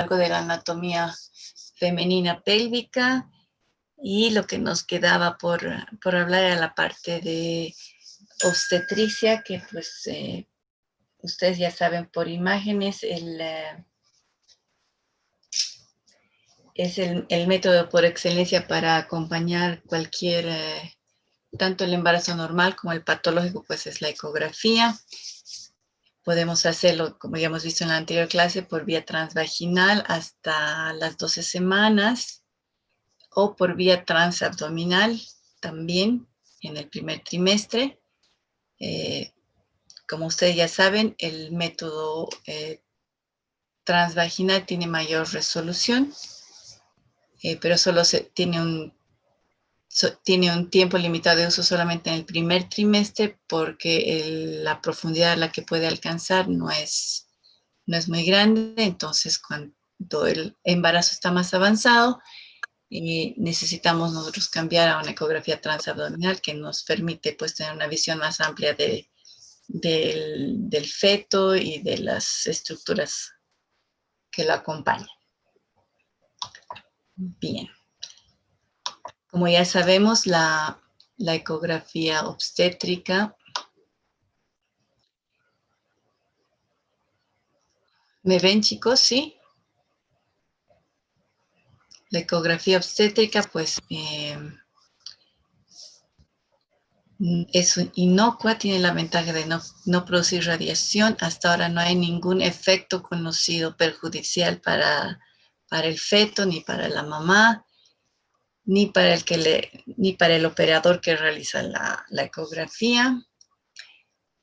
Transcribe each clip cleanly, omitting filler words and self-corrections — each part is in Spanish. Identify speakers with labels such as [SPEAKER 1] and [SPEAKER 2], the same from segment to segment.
[SPEAKER 1] algo de la anatomía femenina pélvica, y lo que nos quedaba por hablar era la parte de obstetricia, que pues ustedes ya saben por imágenes, es el método por excelencia para acompañar cualquier, tanto el embarazo normal como el patológico, pues es la ecografía. Podemos hacerlo, como ya hemos visto en la anterior clase, por vía transvaginal hasta las 12 semanas o por vía transabdominal también en el primer trimestre. Como ustedes ya saben, el método transvaginal tiene mayor resolución, pero solo tiene un tiempo limitado de uso solamente en el primer trimestre, porque la profundidad a la que puede alcanzar no es muy grande. Entonces, cuando el embarazo está más avanzado, necesitamos nosotros cambiar a una ecografía transabdominal que nos permite pues tener una visión más amplia del feto y de las estructuras que lo acompañan. Bien. Como ya sabemos, la ecografía obstétrica. ¿Me ven, chicos? ¿Sí? La ecografía obstétrica, pues, es inocua, tiene la ventaja de no producir radiación. Hasta ahora no hay ningún efecto conocido perjudicial para el feto, ni para la mamá, ni para el operador que realiza la ecografía.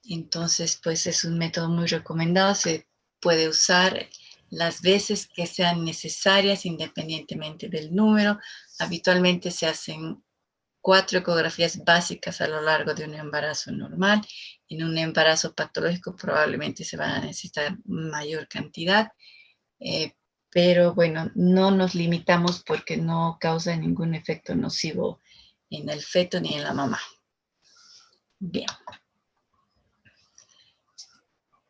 [SPEAKER 1] Entonces, pues es un método muy recomendado. Se puede usar las veces que sean necesarias, independientemente del número. Habitualmente se hacen 4 ecografías básicas a lo largo de un embarazo normal. En un embarazo patológico probablemente se van a necesitar mayor cantidad, pero bueno, no nos limitamos porque no causa ningún efecto nocivo en el feto ni en la mamá. Bien.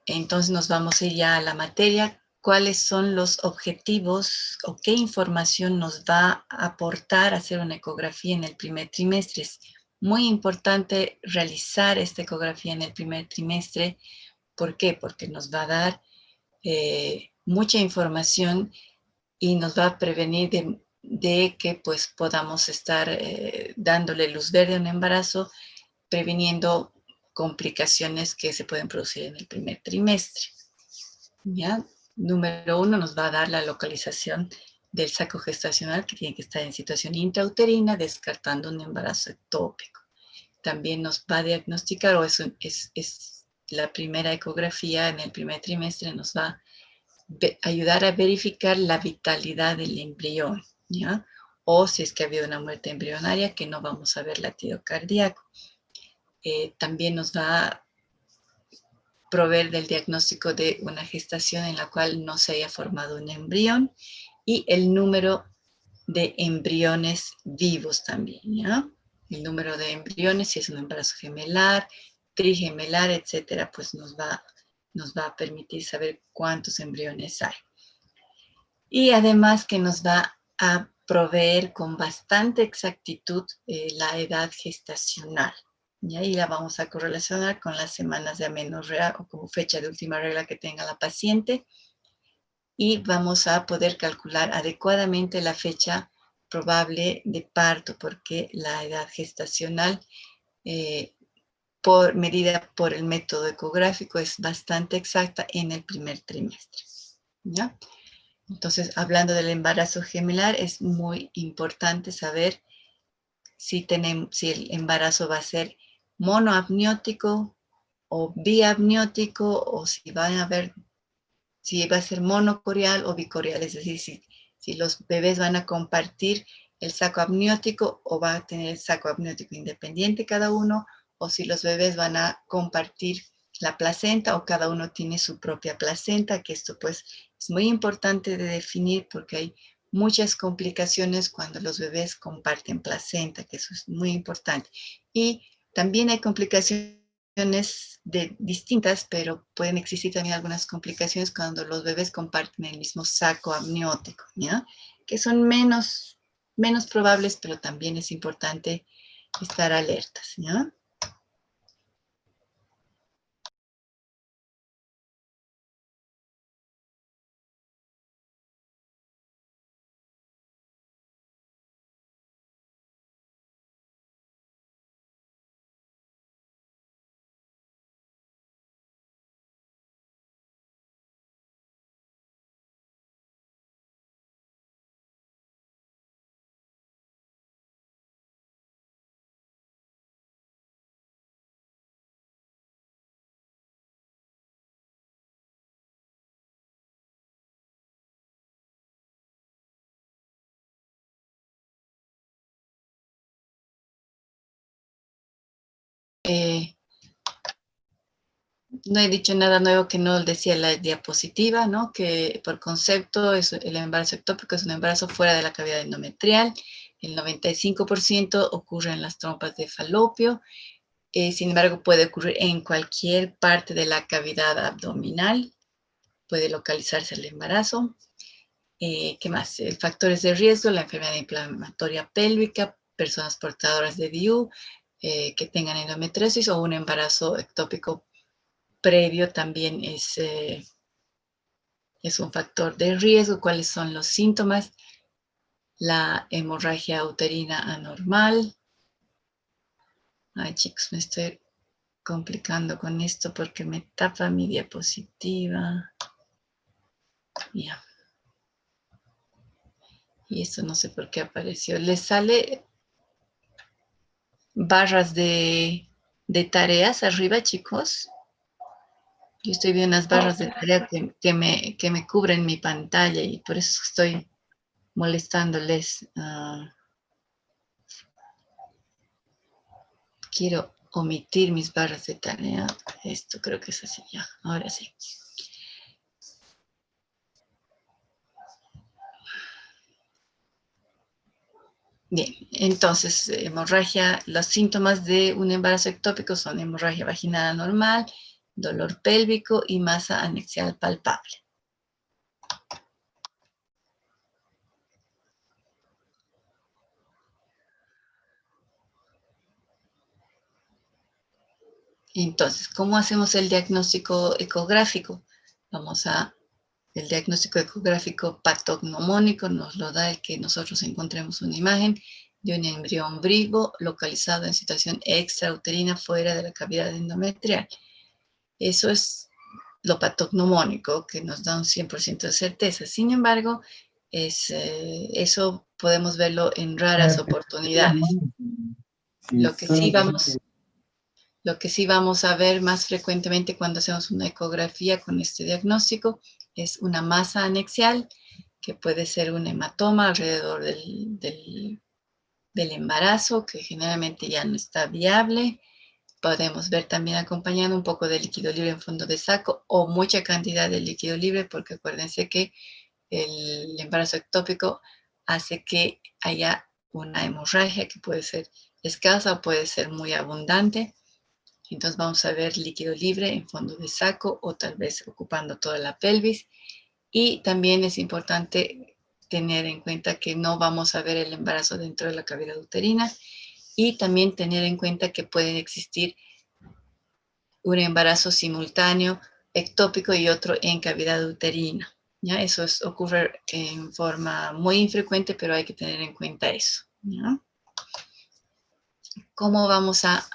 [SPEAKER 1] Entonces nos vamos a ir ya a la materia. ¿Cuáles son los objetivos o qué información nos va a aportar hacer una ecografía en el primer trimestre? Es muy importante realizar esta ecografía en el primer trimestre. ¿Por qué? Porque nos va a dar mucha información y nos va a prevenir de que pues podamos estar dándole luz verde a un embarazo, previniendo complicaciones que se pueden producir en el primer trimestre. ¿Ya? Número 1 nos va a dar la localización del saco gestacional, que tiene que estar en situación intrauterina, descartando un embarazo ectópico. También nos va a diagnosticar, o es la primera ecografía en el primer trimestre, nos va a ayudar a verificar la vitalidad del embrión, ¿ya? O si es que ha habido una muerte embrionaria, que no vamos a ver latido cardíaco. También nos va a proveer del diagnóstico de una gestación en la cual no se haya formado un embrión, y el número de embriones vivos también, ¿ya? El número de embriones, si es un embarazo gemelar, trigemelar, etcétera, pues nos va a permitir saber cuántos embriones hay. Y además que nos va a proveer con bastante exactitud la edad gestacional. Y ahí la vamos a correlacionar con las semanas de amenorrea o como fecha de última regla que tenga la paciente. Y vamos a poder calcular adecuadamente la fecha probable de parto, porque la edad gestacional, medida por el método ecográfico, es bastante exacta en el primer trimestre, ¿ya? Entonces, hablando del embarazo gemelar, es muy importante saber si el embarazo va a ser monoamniótico o biamniótico, o si va a ser monocorial o bicorial, es decir, si los bebés van a compartir el saco amniótico o va a tener el saco amniótico independiente cada uno, o si los bebés van a compartir la placenta o cada uno tiene su propia placenta, que esto pues es muy importante de definir porque hay muchas complicaciones cuando los bebés comparten placenta, que eso es muy importante. Y también hay complicaciones distintas, pero pueden existir también algunas complicaciones cuando los bebés comparten el mismo saco amniótico, ¿ya? Que son menos probables, pero también es importante estar alertas, ¿ya? No he dicho nada nuevo que no decía la diapositiva, ¿no? Que por concepto el embarazo ectópico es un embarazo fuera de la cavidad endometrial. El 95% ocurre en las trompas de falopio. Sin embargo, puede ocurrir en cualquier parte de la cavidad abdominal. Puede localizarse el embarazo. ¿Qué más? Factores de riesgo, la enfermedad inflamatoria pélvica, personas portadoras de DIU, que tengan endometriosis o un embarazo ectópico previo también es un factor de riesgo. ¿Cuáles son los síntomas? La hemorragia uterina anormal. Ay, chicos, me estoy complicando con esto porque me tapa mi diapositiva. Ya. Y esto no sé por qué apareció. Les sale barras de tareas arriba, chicos. Yo estoy viendo unas barras de tarea que me cubren mi pantalla y por eso estoy molestándoles. Quiero omitir mis barras de tarea. Esto creo que es así ya. Ahora sí. Bien, entonces, hemorragia, los síntomas de un embarazo ectópico son hemorragia vaginal anormal, dolor pélvico y masa anexial palpable. Entonces, ¿cómo hacemos el diagnóstico ecográfico? El diagnóstico ecográfico patognomónico nos lo da el que nosotros encontremos una imagen de un embrión vivo localizado en situación extrauterina fuera de la cavidad endometrial. Eso es lo patognomónico, que nos da un 100% de certeza. Sin embargo, eso podemos verlo en raras oportunidades. Lo que sí vamos a ver más frecuentemente cuando hacemos una ecografía con este diagnóstico es una masa anexial, que puede ser un hematoma alrededor del embarazo, que generalmente ya no está viable. Podemos ver también acompañando un poco de líquido libre en fondo de saco o mucha cantidad de líquido libre, porque acuérdense que el embarazo ectópico hace que haya una hemorragia que puede ser escasa o puede ser muy abundante. Entonces vamos a ver líquido libre en fondo de saco o tal vez ocupando toda la pelvis. Y también es importante tener en cuenta que no vamos a ver el embarazo dentro de la cavidad uterina y también tener en cuenta que pueden existir un embarazo simultáneo ectópico y otro en cavidad uterina. ¿Ya? Eso ocurre en forma muy infrecuente, pero hay que tener en cuenta eso. ¿Ya? ¿Cómo vamos a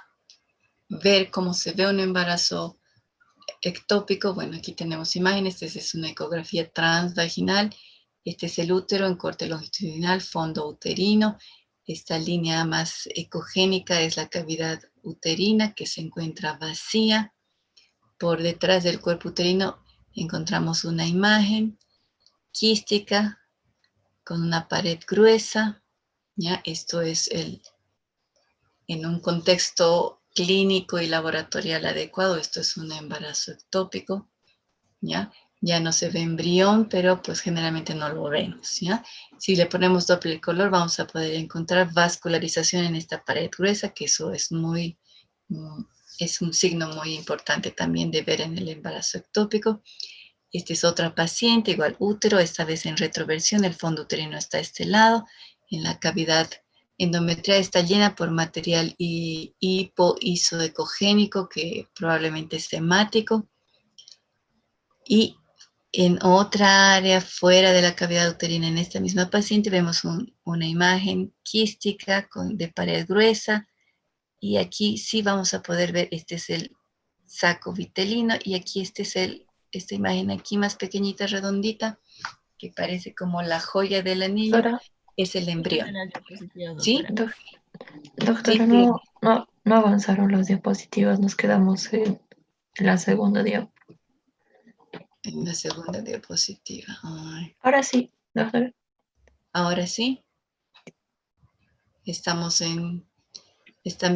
[SPEAKER 1] ver cómo se ve un embarazo ectópico? Bueno, aquí tenemos imágenes. Esta es una ecografía transvaginal. Este es el útero en corte longitudinal, fondo uterino. Esta línea más ecogénica es la cavidad uterina que se encuentra vacía. Por detrás del cuerpo uterino encontramos una imagen quística con una pared gruesa. ¿Ya? Esto es en un contexto clínico y laboratorial adecuado. Esto es un embarazo ectópico. ¿Ya? Ya no se ve embrión, pero pues generalmente no lo vemos, ¿ya? Si le ponemos Doppler color, vamos a poder encontrar vascularización en esta pared gruesa, que eso es muy es un signo muy importante también de ver en el embarazo ectópico. Esta es otra paciente, igual útero, esta vez en retroversión, el fondo uterino está a este lado, en la cavidad endometrial está llena por material hipoisoecogénico, que probablemente es hemático, y en otra área fuera de la cavidad uterina, en esta misma paciente, vemos una imagen quística de pared gruesa, y aquí sí vamos a poder ver, este es el saco vitelino, y aquí esta imagen aquí más pequeñita, redondita, que parece como la joya del anillo,
[SPEAKER 2] Doctora,
[SPEAKER 1] es el
[SPEAKER 3] Están
[SPEAKER 1] embrión.
[SPEAKER 3] en las diapositivas,
[SPEAKER 1] ¿Sí?
[SPEAKER 3] doctora.
[SPEAKER 2] doctora,
[SPEAKER 1] Sí,
[SPEAKER 2] no,
[SPEAKER 1] dígame.
[SPEAKER 2] no avanzaron las diapositivas, nos quedamos en la segunda diapositiva.
[SPEAKER 1] En la segunda diapositiva. Ay.
[SPEAKER 2] Ahora sí, doctora.
[SPEAKER 1] Ahora sí, están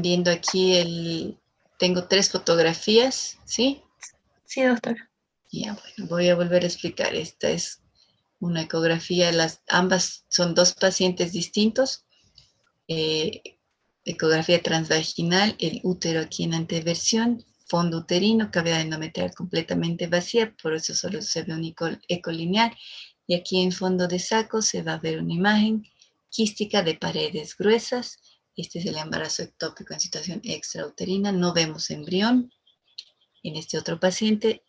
[SPEAKER 1] viendo aquí tengo 3 fotografías, ¿sí?
[SPEAKER 2] Sí, doctora.
[SPEAKER 1] Ya, bueno, voy a volver a explicar. Esta es una ecografía, ambas son 2 pacientes distintos. eh, Ecografía transvaginal, el útero aquí en anteversión, fondo uterino, cavidad endometrial completamente vacía, por eso solo se ve un eco lineal. Y aquí en fondo de saco se va a ver una imagen quística de paredes gruesas. Este es el embarazo ectópico en situación extrauterina. No vemos embrión. En este otro paciente,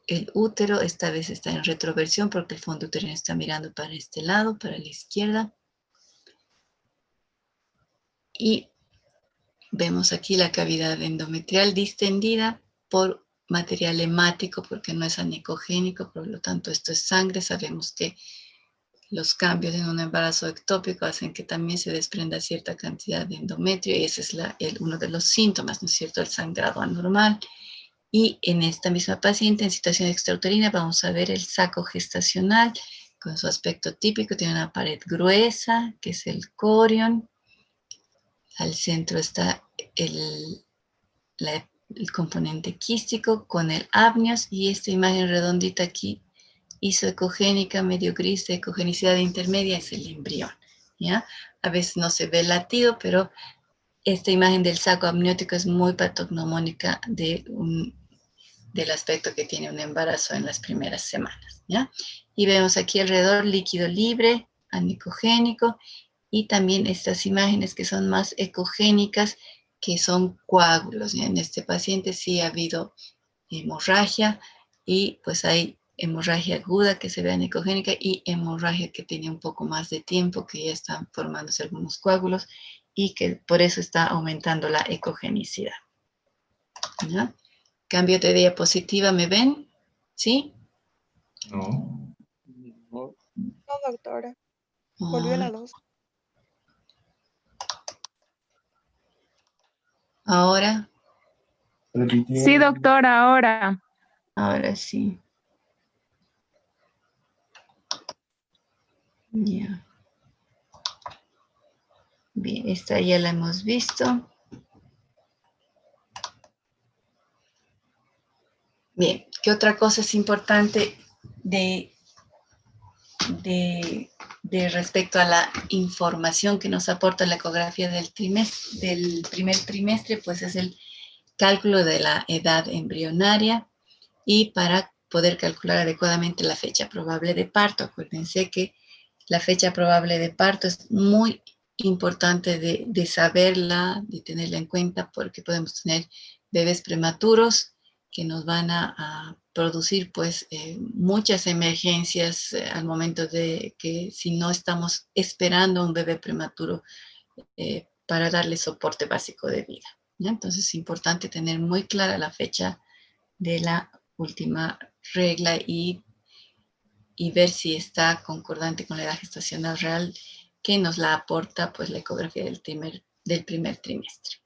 [SPEAKER 1] el útero esta vez está en retroversión porque el fondo uterino está mirando para este lado, para la izquierda. Y vemos aquí la cavidad endometrial distendida por material hemático porque no es anicogénico, por lo tanto esto es sangre. Sabemos que los cambios en un embarazo ectópico hacen que también se desprenda cierta cantidad de endometrio y ese es uno de los síntomas, ¿no es cierto?, el sangrado anormal. Y en esta misma paciente en situación extrauterina vamos a ver el saco gestacional con su aspecto típico, tiene una pared gruesa que es el corion. Al centro está el componente quístico con el amnios y esta imagen redondita aquí, isoecogénica, medio gris, de ecogenicidad intermedia, es el embrión, ¿ya? A veces no se ve el latido, pero esta imagen del saco amniótico es muy patognomónica del aspecto que tiene un embarazo en las primeras semanas, ¿ya? Y vemos aquí alrededor líquido libre, anicogénico, y también estas imágenes que son más ecogénicas, que son coágulos. En este paciente sí ha habido hemorragia y pues hay hemorragia aguda que se ve ecogénica y hemorragia que tiene un poco más de tiempo, que ya están formándose algunos coágulos y que por eso está aumentando la ecogenicidad. ¿Ya? Cambio de diapositiva, ¿me ven? ¿Sí?
[SPEAKER 4] No.
[SPEAKER 5] No, doctora. Volvió
[SPEAKER 1] Ah,
[SPEAKER 5] la 2.
[SPEAKER 1] ahora,
[SPEAKER 4] Sí, doctora, ahora.
[SPEAKER 1] ahora sí. Ya. Bien, esta ya la hemos visto. Bien, ¿qué otra cosa es importante de respecto a la información que nos aporta la ecografía del primer trimestre? Pues es el cálculo de la edad embrionaria y para poder calcular adecuadamente la fecha probable de parto. Acuérdense que la fecha probable de parto es muy importante de saberla, de tenerla en cuenta, porque podemos tener bebés prematuros que nos van a producir pues muchas emergencias al momento de que si no estamos esperando a un bebé prematuro para darle soporte básico de vida, ¿ya? Entonces es importante tener muy clara la fecha de la última regla y ver si está concordante con la edad gestacional real que nos la aporta pues la ecografía del primer trimestre.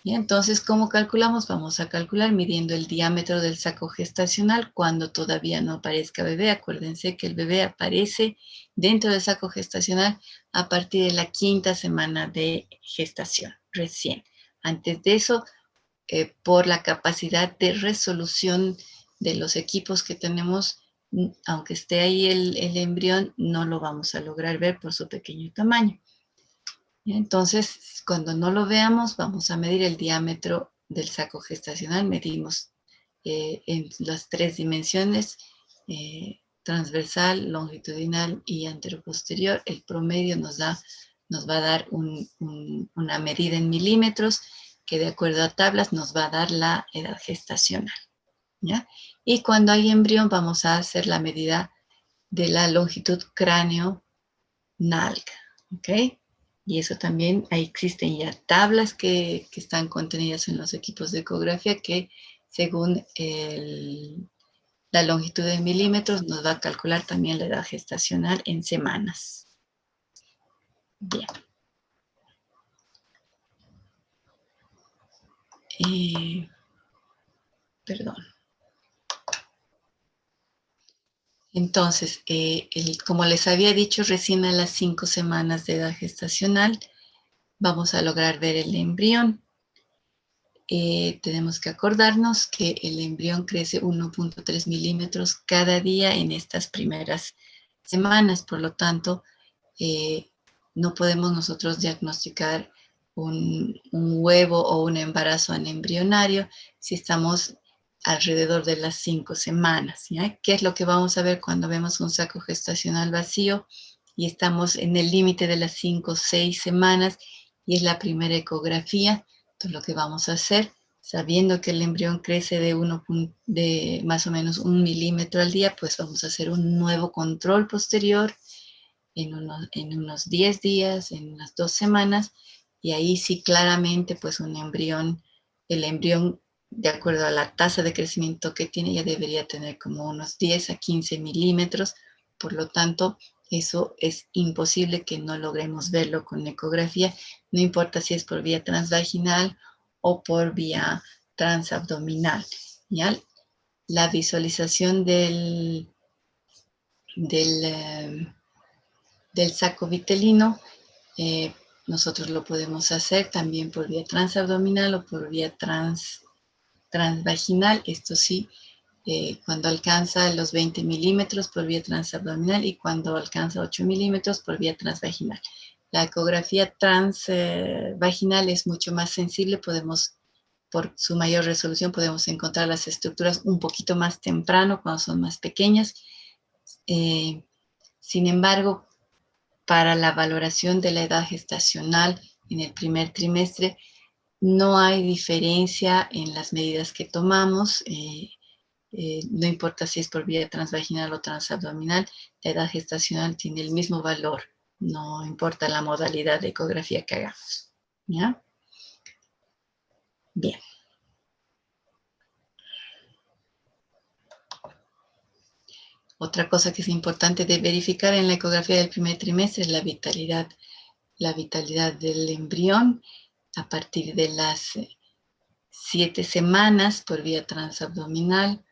[SPEAKER 1] Y entonces, ¿cómo calculamos? Vamos a calcular midiendo el diámetro del saco gestacional cuando todavía no aparezca bebé. Acuérdense que el bebé aparece dentro del saco gestacional a partir de la 5ª semana de gestación, recién. Antes de eso, por la capacidad de resolución de los equipos que tenemos, aunque esté ahí el embrión, no lo vamos a lograr ver por su pequeño tamaño. Entonces, cuando no lo veamos, vamos a medir el diámetro del saco gestacional, medimos en las 3 dimensiones, transversal, longitudinal y anteroposterior. El promedio nos va a dar una medida en milímetros, que de acuerdo a tablas nos va a dar la edad gestacional, ¿ya? Y cuando hay embrión vamos a hacer la medida de la longitud cráneo-nalga, ¿ok? Y eso también, ahí existen ya tablas que están contenidas en los equipos de ecografía que según la longitud en milímetros nos va a calcular también la edad gestacional en semanas. Bien. Perdón. Entonces, como les había dicho, recién a las 5 semanas de edad gestacional vamos a lograr ver el embrión. Tenemos que acordarnos que el embrión crece 1.3 milímetros cada día en estas primeras semanas. Por lo tanto, no podemos nosotros diagnosticar un huevo o un embarazo anembrionario si estamos alrededor de las 5 semanas, ¿ya? ¿Qué es lo que vamos a ver cuando vemos un saco gestacional vacío y estamos en el límite de las 5 o 6 semanas y es la primera ecografía? Entonces lo que vamos a hacer, sabiendo que el embrión crece de más o menos 1 milímetro al día, pues vamos a hacer un nuevo control posterior en unos 10 días, en unas 2 semanas, y ahí sí claramente pues el embrión, de acuerdo a la tasa de crecimiento que tiene, ya debería tener como unos 10 a 15 milímetros. Por lo tanto, eso es imposible que no logremos verlo con ecografía, no importa si es por vía transvaginal o por vía transabdominal, ¿ya? La visualización del saco vitelino, nosotros lo podemos hacer también por vía transabdominal o por vía transvaginal. Esto sí, cuando alcanza los 20 milímetros por vía transabdominal y cuando alcanza 8 milímetros por vía transvaginal. La ecografía transvaginal es mucho más sensible, por su mayor resolución, podemos encontrar las estructuras un poquito más temprano, cuando son más pequeñas. Sin embargo, para la valoración de la edad gestacional en el primer trimestre, no hay diferencia en las medidas que tomamos. No importa si es por vía transvaginal o transabdominal, la edad gestacional tiene el mismo valor, no importa la modalidad de ecografía que hagamos, ¿ya? Bien. Otra cosa que es importante de verificar en la ecografía del primer trimestre es la vitalidad del embrión a partir de las 7 semanas por vía transabdominal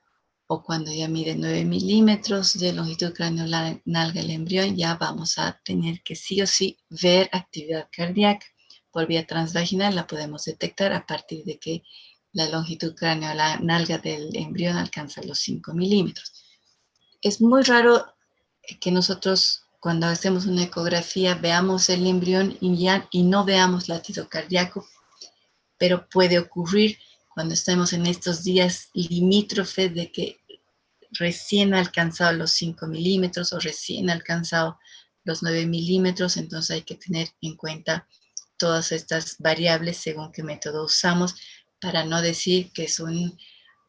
[SPEAKER 1] o cuando ya mide 9 milímetros de longitud cráneo-nalga el embrión, ya vamos a tener que sí o sí ver actividad cardíaca. Por vía transvaginal la podemos detectar a partir de que la longitud cráneo-nalga del embrión alcanza los 5 milímetros. Es muy raro que nosotros cuando hacemos una ecografía veamos el embrión y no veamos latido cardíaco, pero puede ocurrir cuando estamos en estos días limítrofes de que recién ha alcanzado los 5 milímetros o recién ha alcanzado los 9 milímetros, entonces hay que tener en cuenta todas estas variables según qué método usamos para no decir que es un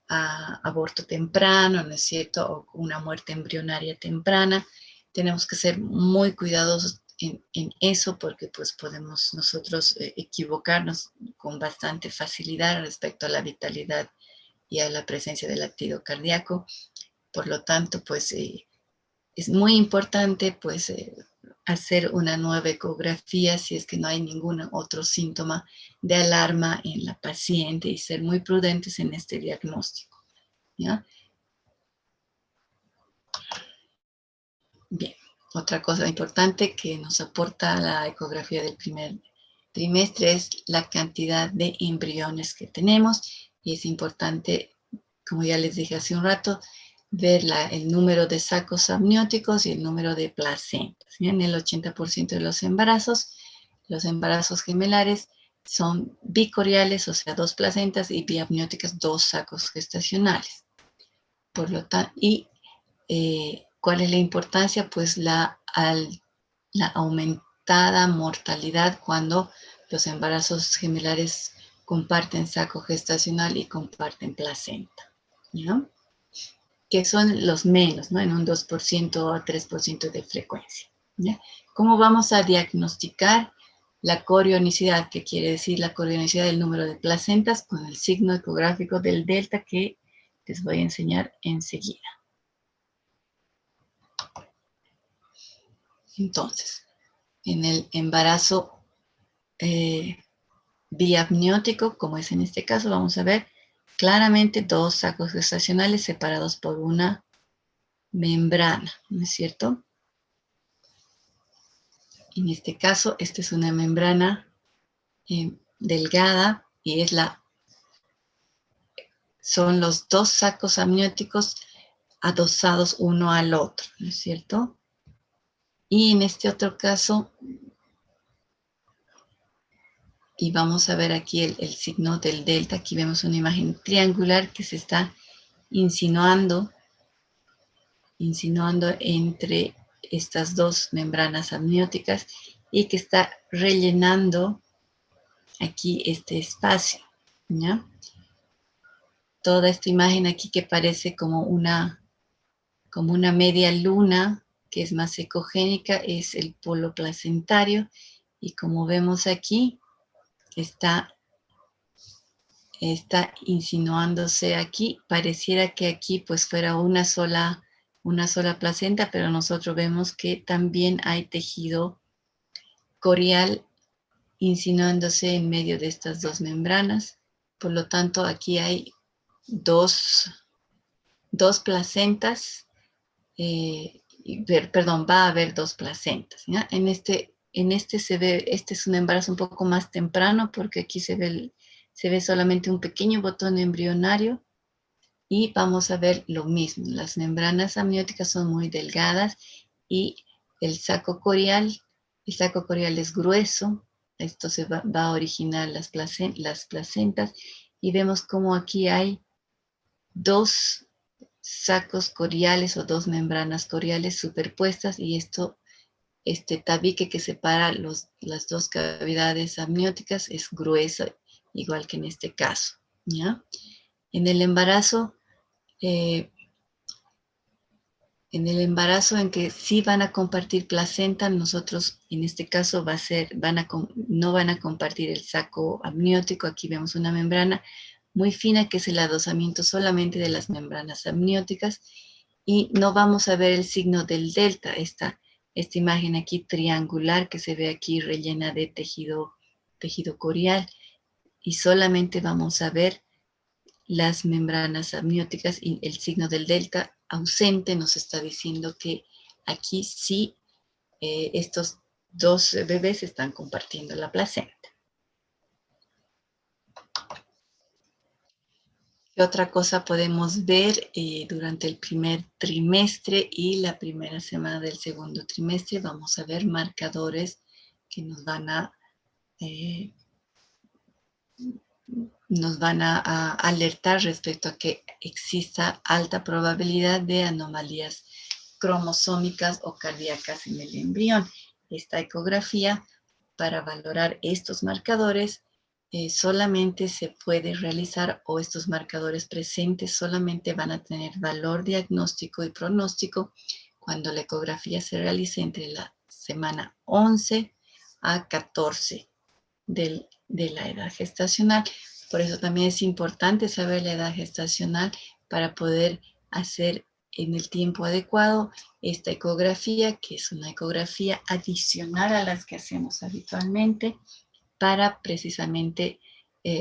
[SPEAKER 1] aborto temprano, ¿no es cierto? O una muerte embrionaria temprana. Tenemos que ser muy cuidadosos en eso porque pues podemos nosotros equivocarnos con bastante facilidad respecto a la vitalidad y a la presencia del latido cardíaco. Por lo tanto, pues es muy importante pues hacer una nueva ecografía si es que no hay ningún otro síntoma de alarma en la paciente y ser muy prudentes en este diagnóstico, ¿ya? Bien, otra cosa importante que nos aporta la ecografía del primer trimestre es la cantidad de embriones que tenemos y es importante, como ya les dije hace un rato, ver el número de sacos amnióticos y el número de placentas. En el 80% de los embarazos gemelares, son bicoriales, o sea, 2 placentas, y biamnióticas, 2 sacos gestacionales. Por lo tanto, ¿cuál es la importancia? Pues la aumentada mortalidad cuando los embarazos gemelares comparten saco gestacional y comparten placenta, ¿no? Que son los menos, ¿no? En un 2% a 3% de frecuencia, ¿ya? ¿Cómo vamos a diagnosticar la corionicidad? ¿Qué quiere decir la corionicidad del número de placentas? Con el signo ecográfico del delta que les voy a enseñar enseguida. Entonces, en el embarazo biamniótico, como es en este caso, vamos a ver claramente 2 sacos gestacionales separados por una membrana, ¿no es cierto? En este caso, esta es una membrana delgada y son los 2 sacos amnióticos adosados uno al otro, ¿no es cierto? Y en este otro caso, y vamos a ver aquí el signo del delta, aquí vemos una imagen triangular que se está insinuando entre estas 2 membranas amnióticas y que está rellenando aquí este espacio, ¿ya? Toda esta imagen aquí que parece como una media luna, que es más ecogénica, es el polo placentario, y como vemos aquí, está insinuándose aquí. Pareciera que aquí pues fuera una sola placenta, pero nosotros vemos que también hay tejido corial insinuándose en medio de estas 2 membranas. Por lo tanto, aquí hay dos placentas, va a haber 2 placentas, ¿ya? En este se ve, este es un embarazo un poco más temprano porque aquí se ve solamente un pequeño botón embrionario, y vamos a ver lo mismo. Las membranas amnióticas son muy delgadas y el saco corial es grueso. Esto se va a originar las placentas, y vemos como aquí hay 2 sacos coriales o 2 membranas coriales superpuestas, y este tabique que separa las 2 cavidades amnióticas es grueso, igual que en este caso, ¿ya? En el embarazo, en que sí van a compartir placenta, nosotros en este caso no van a compartir el saco amniótico. Aquí vemos una membrana muy fina que es el adosamiento solamente de las membranas amnióticas, y no vamos a ver el signo del delta, esta imagen aquí triangular que se ve aquí rellena de tejido corial, y solamente vamos a ver las membranas amnióticas, y el signo del delta ausente nos está diciendo que aquí sí estos 2 bebés están compartiendo la placenta. ¿Qué otra cosa podemos ver durante el primer trimestre y la primera semana del segundo trimestre? Vamos a ver marcadores que nos van a alertar respecto a que exista alta probabilidad de anomalías cromosómicas o cardíacas en el embrión. Esta ecografía, para valorar estos marcadores, solamente se puede realizar, o estos marcadores presentes solamente van a tener valor diagnóstico y pronóstico cuando la ecografía se realice entre la semana 11 a 14 de la edad gestacional. Por eso también es importante saber la edad gestacional para poder hacer en el tiempo adecuado esta ecografía, que es una ecografía adicional a las que hacemos habitualmente, para precisamente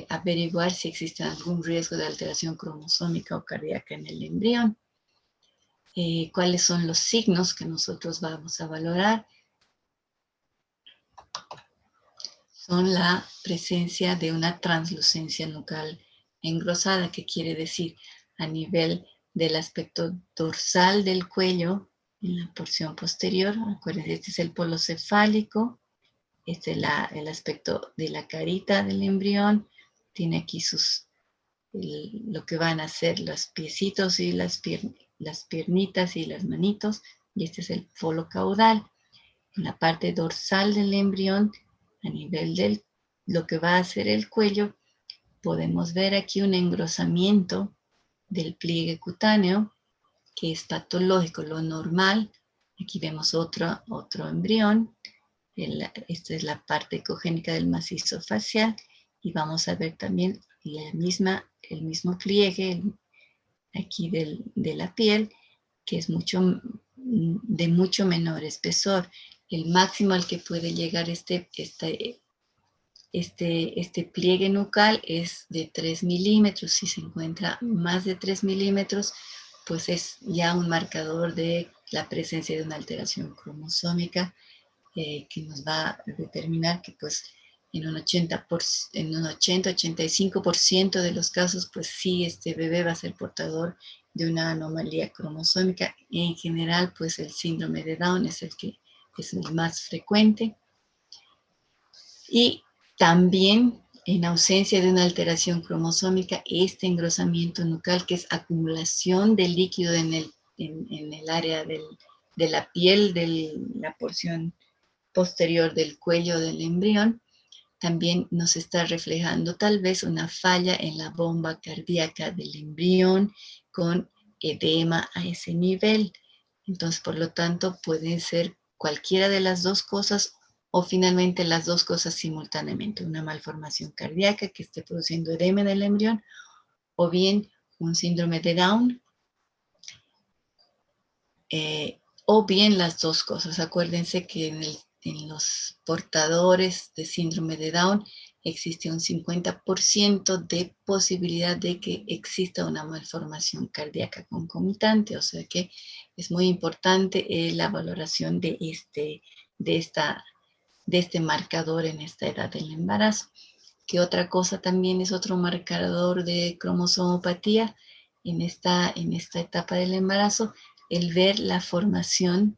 [SPEAKER 1] averiguar si existe algún riesgo de alteración cromosómica o cardíaca en el embrión. ¿Cuáles son los signos que nosotros vamos a valorar? Son la presencia de una translucencia nucal engrosada, que quiere decir a nivel del aspecto dorsal del cuello, en la porción posterior. Acuérdense, este es el polo cefálico, Este es el aspecto de la carita del embrión. Tiene aquí lo que van a ser los piecitos y las piernitas y las manitos. Y este es el folo caudal. En la parte dorsal del embrión, a nivel de lo que va a ser el cuello, podemos ver aquí un engrosamiento del pliegue cutáneo, que es patológico, lo normal. Aquí vemos otro embrión. Esta es la parte ecogénica del macizo facial. Y vamos a ver también el mismo pliegue aquí de la piel, que es de mucho menor espesor. El máximo al que puede llegar este pliegue nucal es de 3 milímetros. Si se encuentra más de 3 milímetros, pues es ya un marcador de la presencia de una alteración cromosómica que nos va a determinar que pues en un 80-85% de los casos, pues sí, este bebé va a ser portador de una anomalía cromosómica. En general, pues el síndrome de Down es el que es el más frecuente. Y también, en ausencia de una alteración cromosómica, este engrosamiento nucal, que es acumulación de líquido en el área de la piel, de la porción posterior del cuello del embrión, también nos está reflejando tal vez una falla en la bomba cardíaca del embrión con edema a ese nivel. Entonces, por lo tanto, pueden ser cualquiera de las dos cosas o finalmente las dos cosas simultáneamente. Una malformación cardíaca que esté produciendo edema en el embrión o bien un síndrome de Down o bien las dos cosas. Acuérdense que en los portadores de síndrome de Down existe un 50% de posibilidad de que exista una malformación cardíaca concomitante, o sea que es muy importante la valoración de este marcador en esta edad del embarazo. ¿Qué otra cosa también es otro marcador de cromosomopatía en esta etapa del embarazo? El ver la formación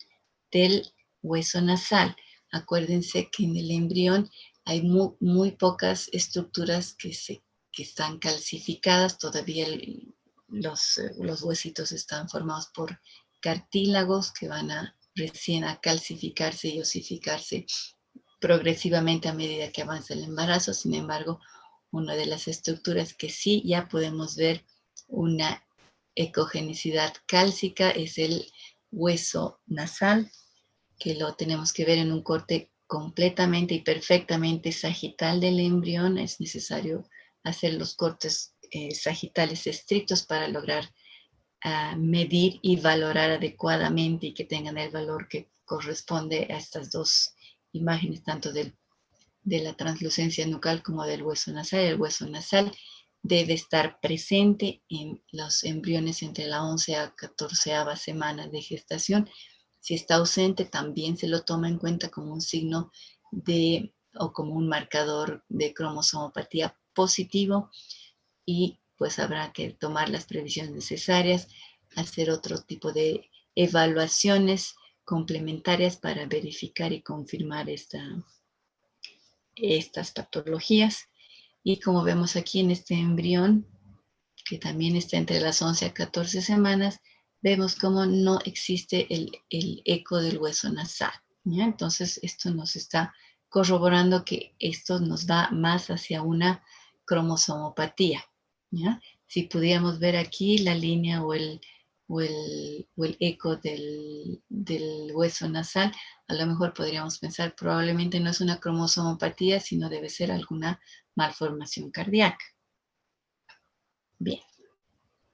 [SPEAKER 1] del hueso nasal. Acuérdense que en el embrión hay muy pocas estructuras que están calcificadas. Todavía los huesitos están formados por cartílagos que van recién a calcificarse y osificarse progresivamente a medida que avanza el embarazo. Sin embargo, una de las estructuras que sí ya podemos ver una ecogenicidad cálcica es el hueso nasal, que lo tenemos que ver en un corte completamente y perfectamente sagital del embrión. Es necesario hacer los cortes sagitales estrictos para lograr medir y valorar adecuadamente y que tengan el valor que corresponde a estas dos imágenes, tanto de la translucencia nucal como del hueso nasal. El hueso nasal debe estar presente en los embriones entre la 11 a 14ª semana de gestación. Si está ausente, también se lo toma en cuenta como un signo o como un marcador de cromosomopatía positivo y pues habrá que tomar las previsiones necesarias, hacer otro tipo de evaluaciones complementarias para verificar y confirmar estas patologías. Y como vemos aquí en este embrión, que también está entre las 11 a 14 semanas, vemos cómo no existe el eco del hueso nasal, ¿ya? Entonces, esto nos está corroborando que esto nos va más hacia una cromosomopatía, ¿ya? Si pudiéramos ver aquí la línea o el eco del hueso nasal, a lo mejor podríamos pensar probablemente no es una cromosomopatía, sino debe ser alguna malformación cardíaca. Bien.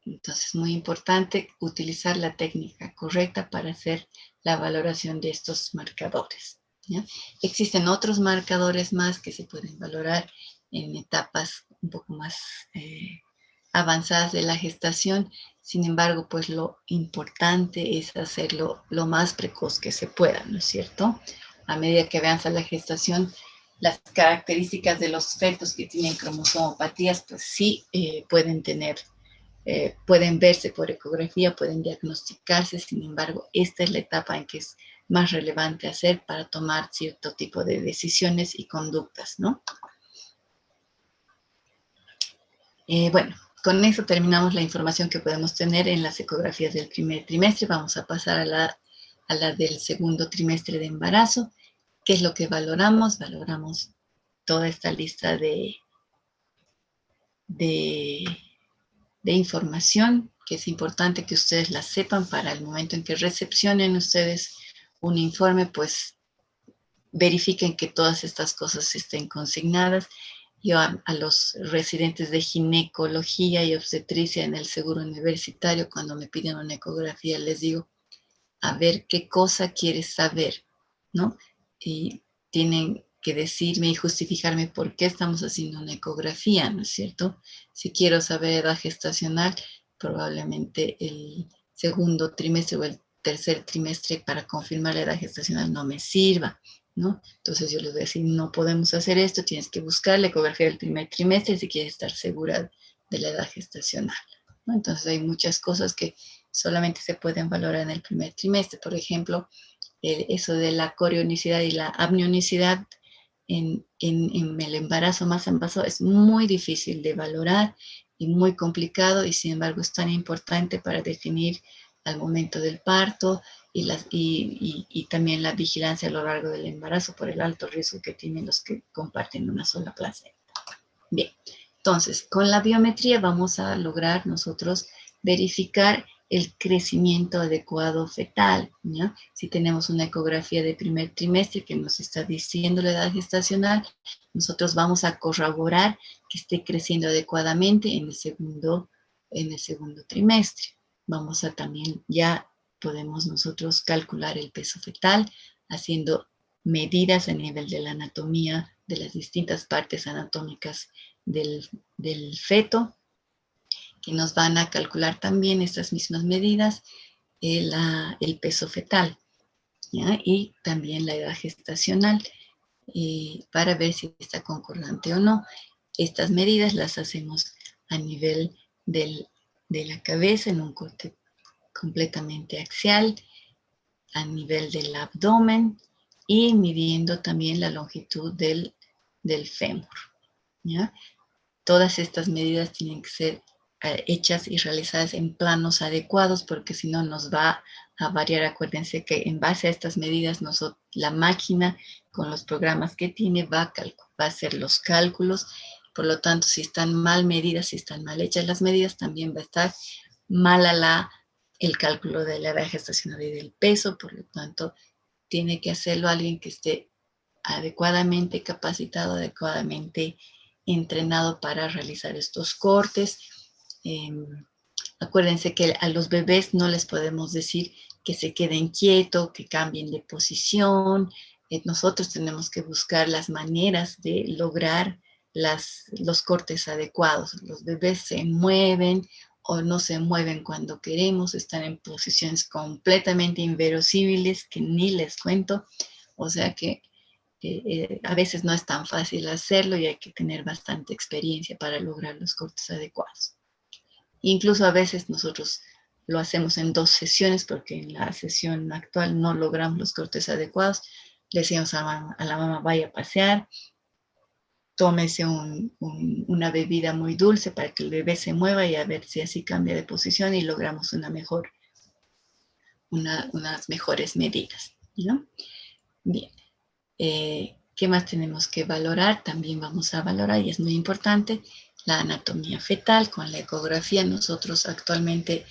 [SPEAKER 1] Entonces, muy importante utilizar la técnica correcta para hacer la valoración de estos marcadores, ¿ya? Existen otros marcadores más que se pueden valorar en etapas un poco más avanzadas de la gestación. Sin embargo, pues lo importante es hacerlo lo más precoz que se pueda, ¿no es cierto? A medida que avanza la gestación, las características de los fetos que tienen cromosomopatías, pues sí pueden verse por ecografía, pueden diagnosticarse. Sin embargo, esta es la etapa en que es más relevante hacer para tomar cierto tipo de decisiones y conductas, ¿no? Bueno, con eso terminamos la información que podemos tener en las ecografías del primer trimestre. Vamos a pasar a la del segundo trimestre de embarazo. ¿Qué es lo que valoramos? Valoramos toda esta lista de información, que es importante que ustedes la sepan para el momento en que recepcionen ustedes un informe, pues verifiquen que todas estas cosas estén consignadas. Yo a los residentes de ginecología y obstetricia en el seguro universitario, cuando me piden una ecografía, les digo, a ver qué cosa quieres saber, ¿no? Y tienen que decirme y justificarme por qué estamos haciendo una ecografía, ¿no es cierto? Si quiero saber edad gestacional, probablemente el segundo trimestre o el tercer trimestre para confirmar la edad gestacional no me sirva, ¿no? Entonces yo les voy a decir, no podemos hacer esto, tienes que buscar la ecografía del primer trimestre si quieres estar segura de la edad gestacional, ¿no? Entonces hay muchas cosas que solamente se pueden valorar en el primer trimestre. Por ejemplo, eso de la corionicidad y la amnionicidad en el embarazo más avanzado es muy difícil de valorar y muy complicado, y sin embargo es tan importante para definir al momento del parto y también la vigilancia a lo largo del embarazo por el alto riesgo que tienen los que comparten una sola placenta. Bien, entonces con la biometría vamos a lograr nosotros verificar el crecimiento adecuado fetal, ¿no? Si tenemos una ecografía de primer trimestre que nos está diciendo la edad gestacional, nosotros vamos a corroborar que esté creciendo adecuadamente en el segundo trimestre. Vamos a también, ya podemos nosotros calcular el peso fetal haciendo medidas a nivel de la anatomía de las distintas partes anatómicas del feto, que nos van a calcular también estas mismas medidas, el peso fetal, ¿ya? Y también la edad gestacional, para ver si está concordante o no. Estas medidas las hacemos a nivel de la cabeza, en un corte completamente axial, a nivel del abdomen y midiendo también la longitud del fémur, ¿ya? Todas estas medidas tienen que ser hechas y realizadas en planos adecuados, porque si no nos va a variar. Acuérdense que en base a estas medidas la máquina con los programas que tiene va a hacer los cálculos. Por lo tanto, si están mal medidas, si están mal hechas las medidas, también va a estar mala el cálculo de la edad gestacional y del peso. Por lo tanto, tiene que hacerlo alguien que esté adecuadamente capacitado, adecuadamente entrenado para realizar estos cortes. Acuérdense que a los bebés no les podemos decir que se queden quietos, que cambien de posición. Nosotros tenemos que buscar las maneras de lograr los cortes adecuados. Los bebés se mueven o no se mueven cuando queremos, están en posiciones completamente inverosímiles que ni les cuento. O sea que a veces no es tan fácil hacerlo y hay que tener bastante experiencia para lograr los cortes adecuados. Incluso a veces nosotros lo hacemos en 2 sesiones porque en la sesión actual no logramos los cortes adecuados. Le decimos a la mamá, vaya a pasear, tómese una bebida muy dulce para que el bebé se mueva y a ver si así cambia de posición y logramos unas mejores medidas, ¿no? Bien. ¿Qué más tenemos que valorar? También vamos a valorar, y es muy importante, la anatomía fetal con la ecografía. Nosotros actualmente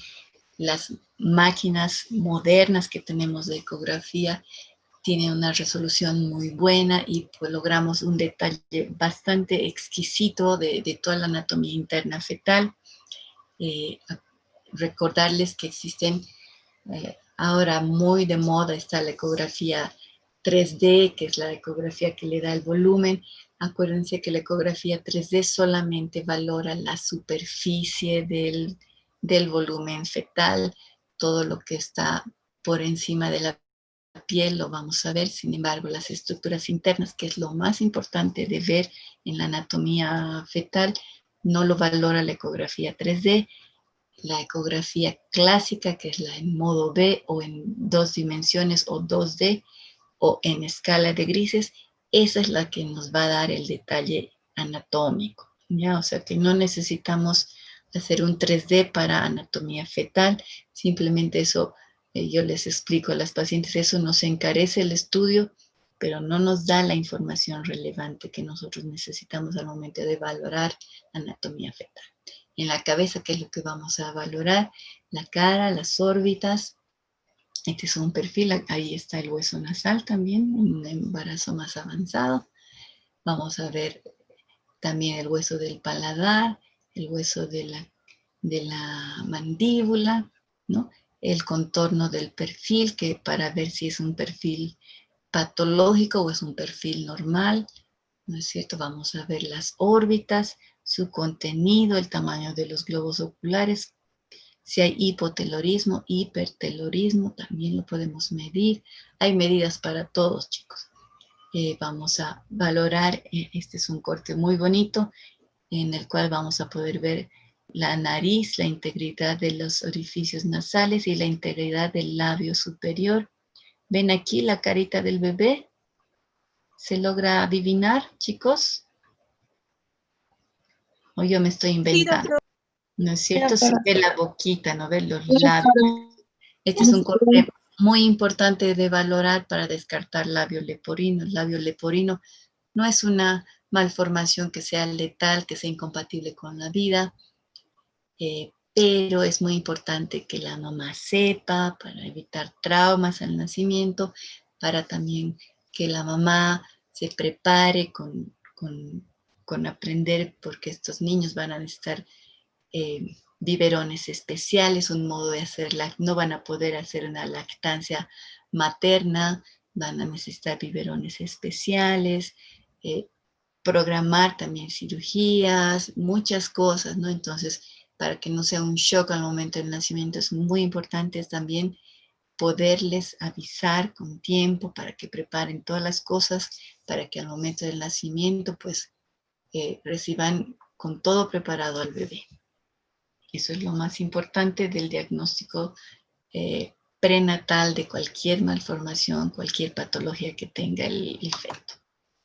[SPEAKER 1] las máquinas modernas que tenemos de ecografía tienen una resolución muy buena y pues logramos un detalle bastante exquisito de toda la anatomía interna fetal. Recordarles que existen ahora muy de moda está la ecografía 3D, que es la ecografía que le da el volumen. Acuérdense que la ecografía 3D solamente valora la superficie del volumen fetal. Todo lo que está por encima de la piel lo vamos a ver. Sin embargo, las estructuras internas, que es lo más importante de ver en la anatomía fetal, no lo valora la ecografía 3D. la ecografía clásica, que es la en modo B o en 2 dimensiones o 2D o en escala de grises, esa es la que nos va a dar el detalle anatómico, ¿ya? O sea que no necesitamos hacer un 3D para anatomía fetal, simplemente eso, yo les explico a las pacientes, eso nos encarece el estudio, pero no nos da la información relevante que nosotros necesitamos al momento de valorar anatomía fetal. En la cabeza, ¿qué es lo que vamos a valorar? La cara, las órbitas. Este es un perfil, ahí está el hueso nasal también, un embarazo más avanzado. Vamos a ver también el hueso del paladar, el hueso de la mandíbula, ¿no? El contorno del perfil, que para ver si es un perfil patológico o es un perfil normal, ¿no es cierto? Vamos a ver las órbitas, su contenido, el tamaño de los globos oculares, si hay hipotelorismo, hipertelorismo, también lo podemos medir. Hay medidas para todos, chicos. Vamos a valorar, este es un corte muy bonito, en el cual vamos a poder ver la nariz, la integridad de los orificios nasales y la integridad del labio superior. ¿Ven aquí la carita del bebé? ¿Se logra adivinar, chicos? ¿O yo me estoy
[SPEAKER 5] Sí,
[SPEAKER 1] inventando?
[SPEAKER 5] doctora.
[SPEAKER 1] ¿No es
[SPEAKER 2] Sí,
[SPEAKER 1] cierto? Se
[SPEAKER 2] doctora.
[SPEAKER 1] ve la boquita, ¿no ve los
[SPEAKER 2] Sí,
[SPEAKER 1] labios?
[SPEAKER 2] doctora.
[SPEAKER 1] Este es un corte muy importante de valorar para descartar labio leporino. El labio leporino no es una malformación que sea letal, que sea incompatible con la vida, pero es muy importante que la mamá sepa para evitar traumas al nacimiento, para también que la mamá se prepare con aprender, porque estos niños van a necesitar biberones especiales, un modo de hacer, no van a poder hacer una lactancia materna, van a necesitar biberones especiales, programar también cirugías, muchas cosas, ¿no? Entonces, para que no sea un shock al momento del nacimiento, es muy importante también poderles avisar con tiempo para que preparen todas las cosas, para que al momento del nacimiento, pues, reciban con todo preparado al bebé. Eso es lo más importante del diagnóstico prenatal de cualquier malformación, cualquier patología que tenga el feto,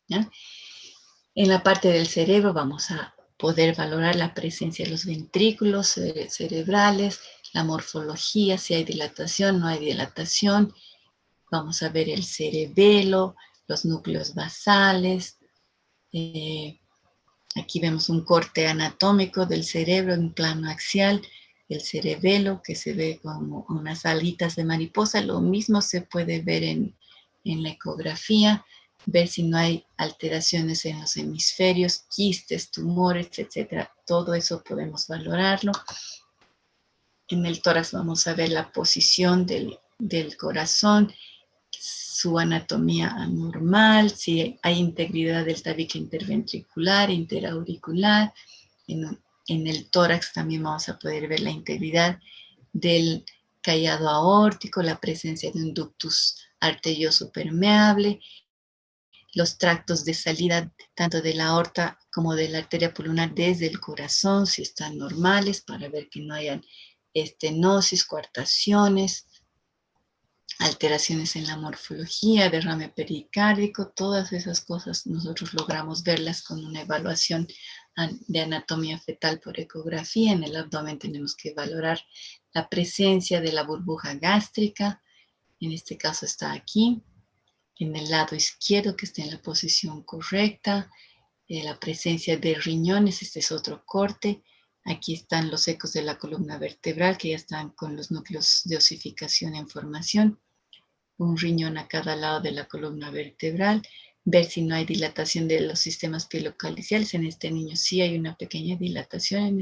[SPEAKER 1] ¿ya? En la parte del cerebro vamos a poder valorar la presencia de los ventrículos cerebrales, la morfología, si hay dilatación, no hay dilatación. Vamos a ver el cerebelo, los núcleos basales. Aquí vemos un corte anatómico del cerebro en plano axial, el cerebelo que se ve como unas alitas de mariposa. Lo mismo se puede ver en la ecografía, ver si no hay alteraciones en los hemisferios, quistes, tumores, etc. Todo eso podemos valorarlo. En el tórax vamos a ver la posición del corazón, su anatomía anormal, si hay integridad del tabique interventricular, interauricular. En el tórax también vamos a poder ver la integridad del callado aórtico, la presencia de un ductus arterioso permeable, los tractos de salida tanto de la aorta como de la arteria pulmonar desde el corazón, si están normales, para ver que no hayan estenosis, coartaciones, alteraciones en la morfología, derrame pericárdico, todas esas cosas nosotros logramos verlas con una evaluación de anatomía fetal por ecografía. En el abdomen tenemos que valorar la presencia de la burbuja gástrica, en este caso está aquí, en el lado izquierdo que está en la posición correcta, la presencia de riñones, este es otro corte. Aquí están los ecos de la columna vertebral que ya están con los núcleos de osificación en formación. Un riñón a cada lado de la columna vertebral, ver si no hay dilatación de los sistemas pielocaliciales. En este niño sí hay una pequeña dilatación en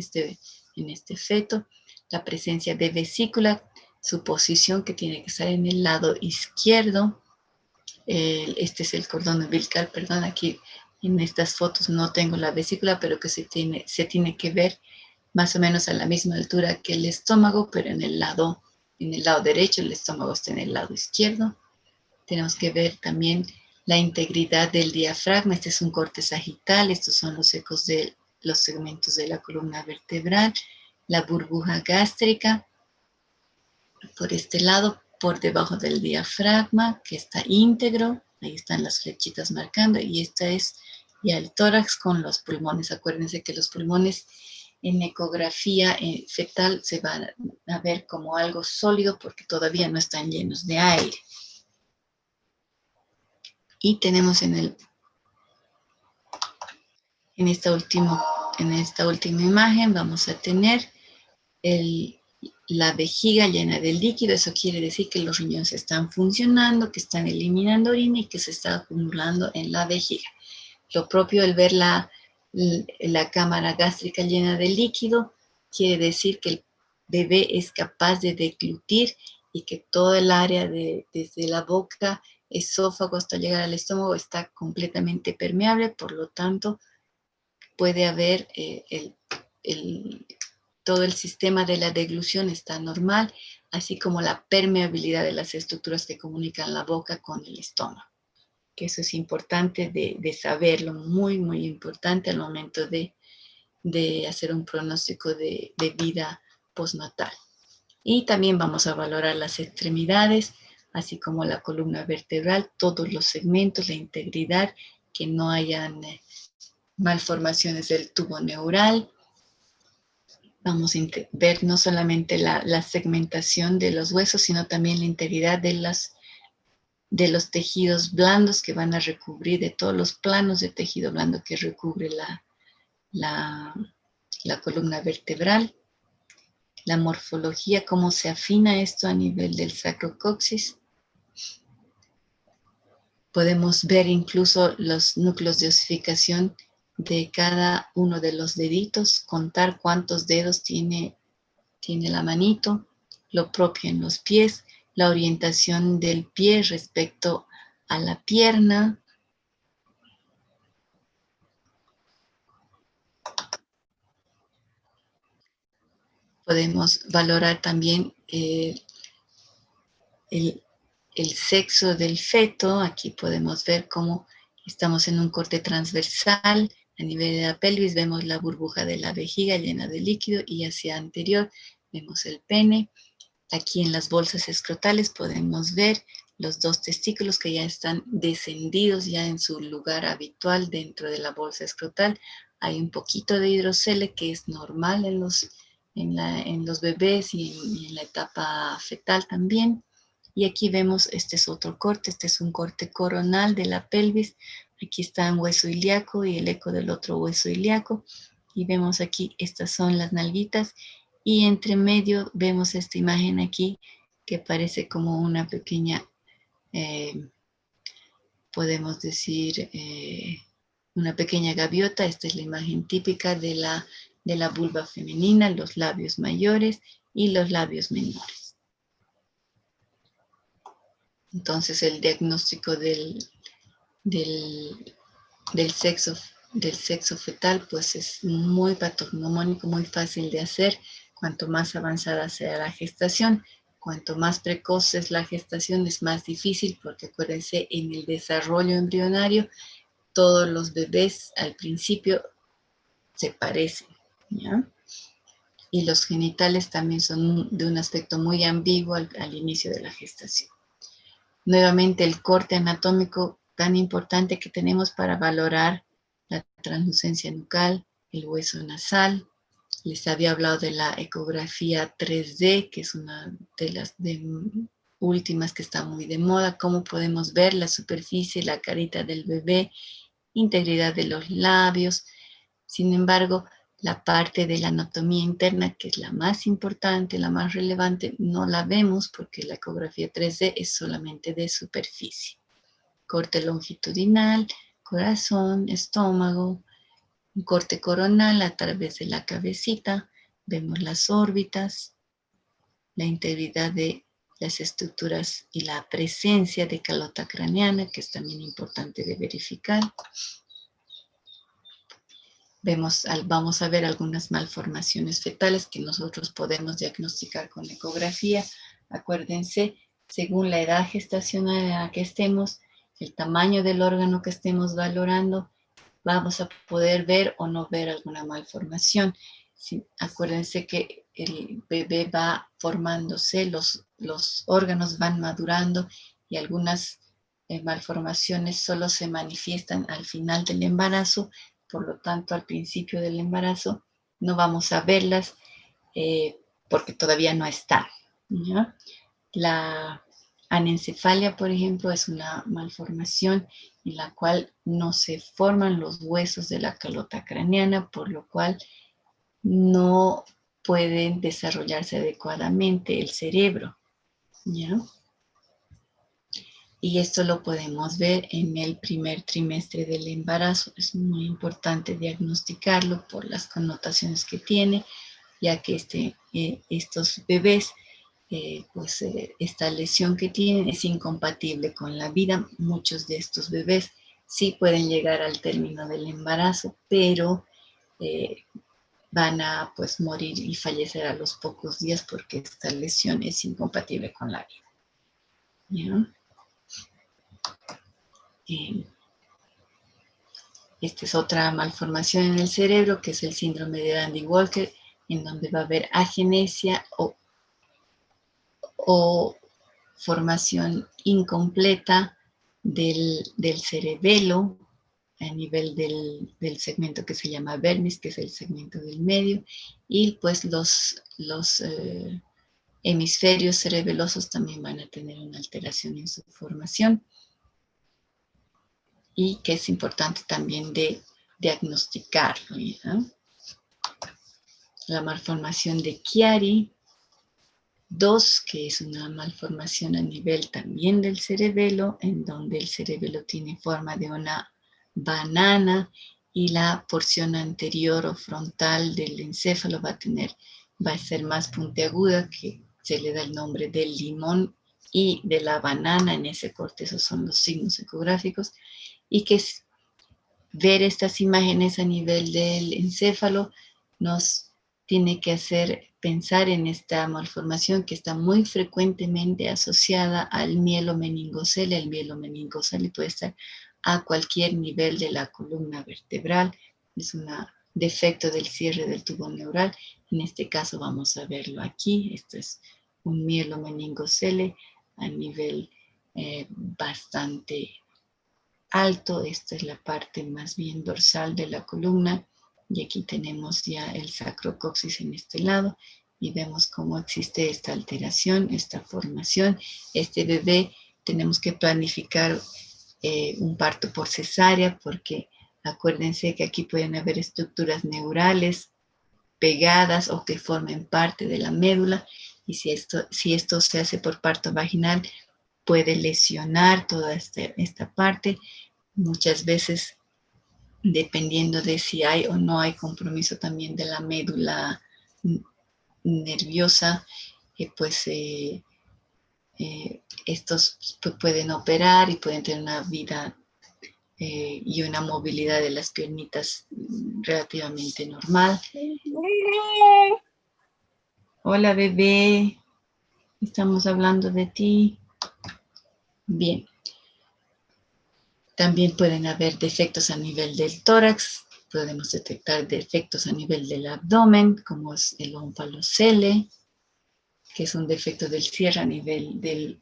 [SPEAKER 1] este feto. La presencia de vesícula, su posición que tiene que estar en el lado izquierdo. Este es el cordón umbilical, perdón, aquí en estas fotos no tengo la vesícula, pero que se tiene que ver más o menos a la misma altura que el estómago, pero en el lado derecho, el estómago está en el lado izquierdo. Tenemos que ver también la integridad del diafragma. Este es un corte sagital, estos son los ecos de los segmentos de la columna vertebral. la burbuja gástrica por este lado, por debajo del diafragma, que está íntegro. Ahí están las flechitas marcando. Y esta es ya el tórax con los pulmones. Acuérdense que los pulmones en ecografía fetal se van a ver como algo sólido porque todavía no están llenos de aire. Y tenemos en esta última imagen vamos a tener la vejiga llena de líquido. Eso quiere decir que los riñones están funcionando, que están eliminando orina y que se está acumulando en la vejiga. Lo propio, el ver la cámara gástrica llena de líquido, quiere decir que el bebé es capaz de deglutir y que todo el área desde la boca, esófago hasta llegar al estómago está completamente permeable. Por lo tanto, puede haber todo el sistema de la deglución está normal, así como la permeabilidad de las estructuras que comunican la boca con el estómago. Que eso es importante de saberlo, muy, muy importante al momento de hacer un pronóstico de vida postnatal. Y también vamos a valorar las extremidades, así como la columna vertebral, todos los segmentos, la integridad, que no hayan malformaciones del tubo neural. Vamos a ver no solamente la segmentación de los huesos, sino también la integridad de los tejidos blandos que van a recubrir, de todos los planos de tejido blando que recubre la columna vertebral. La morfología, cómo se afina esto a nivel del sacrocoxis. Podemos ver incluso los núcleos de osificación de cada uno de los deditos, contar cuántos dedos tiene la manito, lo propio en los pies, la orientación del pie respecto a la pierna. Podemos valorar también el sexo del feto. Aquí podemos ver cómo estamos en un corte transversal. A nivel de la pelvis vemos la burbuja de la vejiga llena de líquido y hacia anterior vemos el pene. Aquí en las bolsas escrotales podemos ver los dos testículos que ya están descendidos ya en su lugar habitual dentro de la bolsa escrotal. Hay un poquito de hidrocele que es normal en los bebés y en la etapa fetal también. Y aquí vemos, este es otro corte, este es un corte coronal de la pelvis. Aquí está un hueso ilíaco y el eco del otro hueso ilíaco. Y vemos aquí, estas son las nalguitas. Y entre medio vemos esta imagen aquí que parece como una pequeña, podemos decir, una pequeña gaviota. Esta es la imagen típica de la vulva femenina, los labios mayores y los labios menores. Entonces el diagnóstico del sexo fetal pues es muy patognomónico, muy fácil de hacer. Cuanto más avanzada sea la gestación, cuanto más precoz es la gestación, es más difícil porque acuérdense, en el desarrollo embrionario todos los bebés al principio se parecen, ¿ya? Y los genitales también son de un aspecto muy ambiguo al inicio de la gestación. Nuevamente el corte anatómico tan importante que tenemos para valorar la translucencia nucal, el hueso nasal. Les había hablado de la ecografía 3D, que es una de las últimas que está muy de moda. Cómo podemos ver la superficie, la carita del bebé, integridad de los labios. Sin embargo, la parte de la anatomía interna, que es la más importante, la más relevante, no la vemos porque la ecografía 3D es solamente de superficie. Corte longitudinal, corazón, estómago, un corte coronal a través de la cabecita, vemos las órbitas, la integridad de las estructuras y la presencia de calota craneana, que es también importante de verificar. Vamos a ver algunas malformaciones fetales que nosotros podemos diagnosticar con ecografía. Acuérdense, según la edad gestacional en la que estemos, el tamaño del órgano que estemos valorando, vamos a poder ver o no ver alguna malformación. Sí, acuérdense que el bebé va formándose, los órganos van madurando y algunas malformaciones solo se manifiestan al final del embarazo, por lo tanto al principio del embarazo no vamos a verlas porque todavía no están, ¿ya? La anencefalia, por ejemplo, es una malformación en la cual no se forman los huesos de la calota craneana, por lo cual no pueden desarrollarse adecuadamente el cerebro, ¿ya? Y esto lo podemos ver en el primer trimestre del embarazo. Es muy importante diagnosticarlo por las connotaciones que tiene, ya que estos bebés, esta lesión que tienen es incompatible con la vida. Muchos de estos bebés sí pueden llegar al término del embarazo, pero van a pues morir y fallecer a los pocos días porque esta lesión es incompatible con la vida. ¿Ya? Esta es otra malformación en el cerebro, que es el síndrome de Dandy-Walker, en donde va a haber agenesia o formación incompleta del cerebelo a nivel del segmento que se llama vermis, que es el segmento del medio, y pues los hemisferios cerebelosos también van a tener una alteración en su formación y que es importante también de diagnosticarlo. ¿Ya? La malformación de Chiari 2, que es una malformación a nivel también del cerebelo, en donde el cerebelo tiene forma de una banana y la porción anterior o frontal del encéfalo va a ser más puntiaguda, que se le da el nombre del limón y de la banana en ese corte. Esos son los signos ecográficos, y que ver estas imágenes a nivel del encéfalo nos tiene que hacer pensar en esta malformación que está muy frecuentemente asociada al mielomeningocele. El mielomeningocele puede estar a cualquier nivel de la columna vertebral. Es un defecto del cierre del tubo neural. En este caso vamos a verlo aquí. Esto es un mielomeningocele a nivel bastante alto. Esta es la parte más bien dorsal de la columna, y aquí tenemos ya el sacrocoxis en este lado, y vemos cómo existe esta alteración, esta formación. Este bebé tenemos que planificar un parto por cesárea, porque acuérdense que aquí pueden haber estructuras neurales pegadas o que formen parte de la médula, y si esto se hace por parto vaginal, puede lesionar toda esta parte. Muchas veces, dependiendo de si hay o no hay compromiso también de la médula nerviosa, estos pueden operar y pueden tener una vida y una movilidad de las piernitas relativamente normal. Hola, bebé. Estamos hablando de ti. Bien. También pueden haber defectos a nivel del tórax. Podemos detectar defectos a nivel del abdomen, como es el ómphalocele, que es un defecto del cierre a nivel de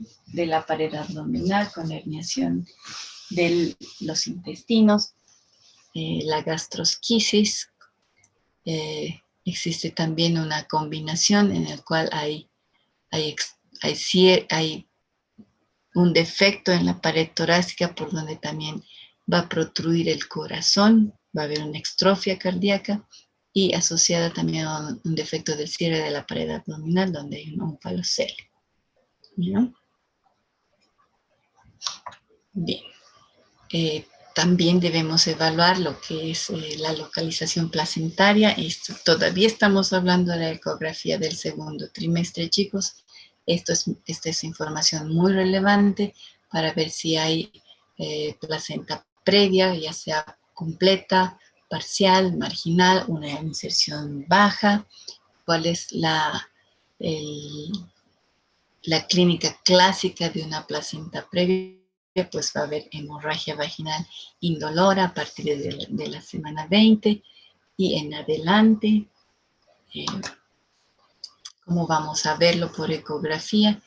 [SPEAKER 1] la pared abdominal con herniación de los intestinos. La gastrosquisis. Existe también una combinación en la cual hay un defecto en la pared torácica por donde también va a protruir el corazón, va a haber una extrofia cardíaca, y asociada también a un defecto del cierre de la pared abdominal donde hay un ómphalocele. ¿No? Bien. También debemos evaluar lo que es la localización placentaria. Todavía estamos hablando de la ecografía del segundo trimestre, chicos. Esta es información muy relevante para ver si hay placenta previa, ya sea completa, parcial, marginal, una inserción baja. ¿Cuál es la clínica clásica de una placenta previa? Pues va a haber hemorragia vaginal indolora a partir de la semana 20 y en adelante. ¿Cómo vamos a verlo por ecografía?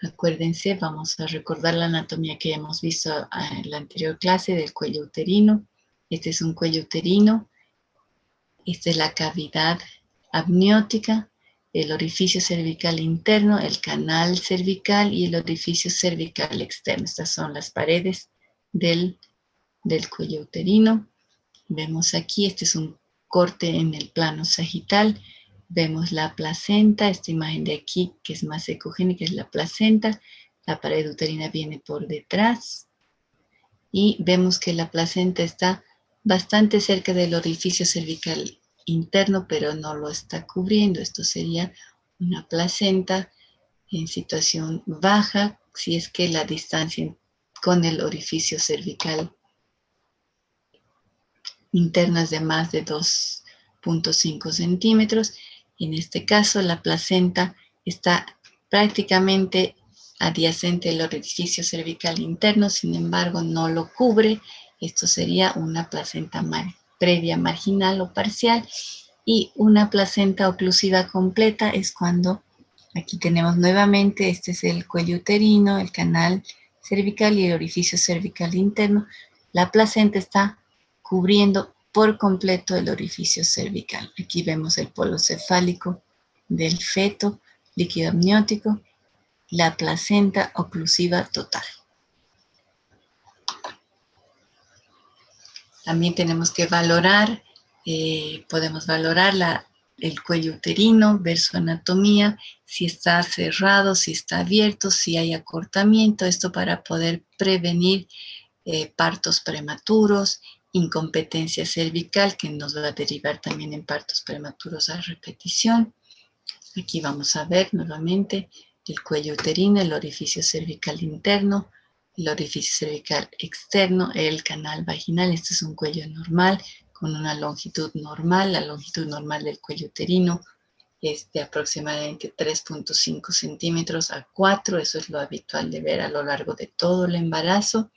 [SPEAKER 1] Acuérdense, vamos a recordar la anatomía que hemos visto en la anterior clase del cuello uterino. Este es un cuello uterino. Esta es la cavidad amniótica, el orificio cervical interno, el canal cervical y el orificio cervical externo. Estas son las paredes del cuello uterino. Vemos aquí, este es un corte en el plano sagital. Vemos la placenta, esta imagen de aquí que es más ecogénica es la placenta. La pared uterina viene por detrás. Y vemos que la placenta está bastante cerca del orificio cervical interno, pero no lo está cubriendo. Esto sería una placenta en situación baja, si es que la distancia con el orificio cervical interno es de más de 2.5 centímetros. En este caso, la placenta está prácticamente adyacente al orificio cervical interno, sin embargo, no lo cubre. Esto sería una placenta previa marginal o parcial, y una placenta oclusiva completa es cuando, aquí tenemos nuevamente, este es el cuello uterino, el canal cervical y el orificio cervical interno. La placenta está cubriendo por completo el orificio cervical. Aquí vemos el polo cefálico del feto, líquido amniótico, la placenta oclusiva total. También tenemos que valorar, podemos valorar el cuello uterino, ver su anatomía, si está cerrado, si está abierto, si hay acortamiento, esto para poder prevenir partos prematuros, incompetencia cervical, que nos va a derivar también en partos prematuros a repetición. Aquí vamos a ver nuevamente el cuello uterino, el orificio cervical interno, el orificio cervical externo, el canal vaginal. Este es un cuello normal, con una longitud normal. La longitud normal del cuello uterino es de aproximadamente 3.5 centímetros a 4. Eso es lo habitual de ver a lo largo de todo el embarazo.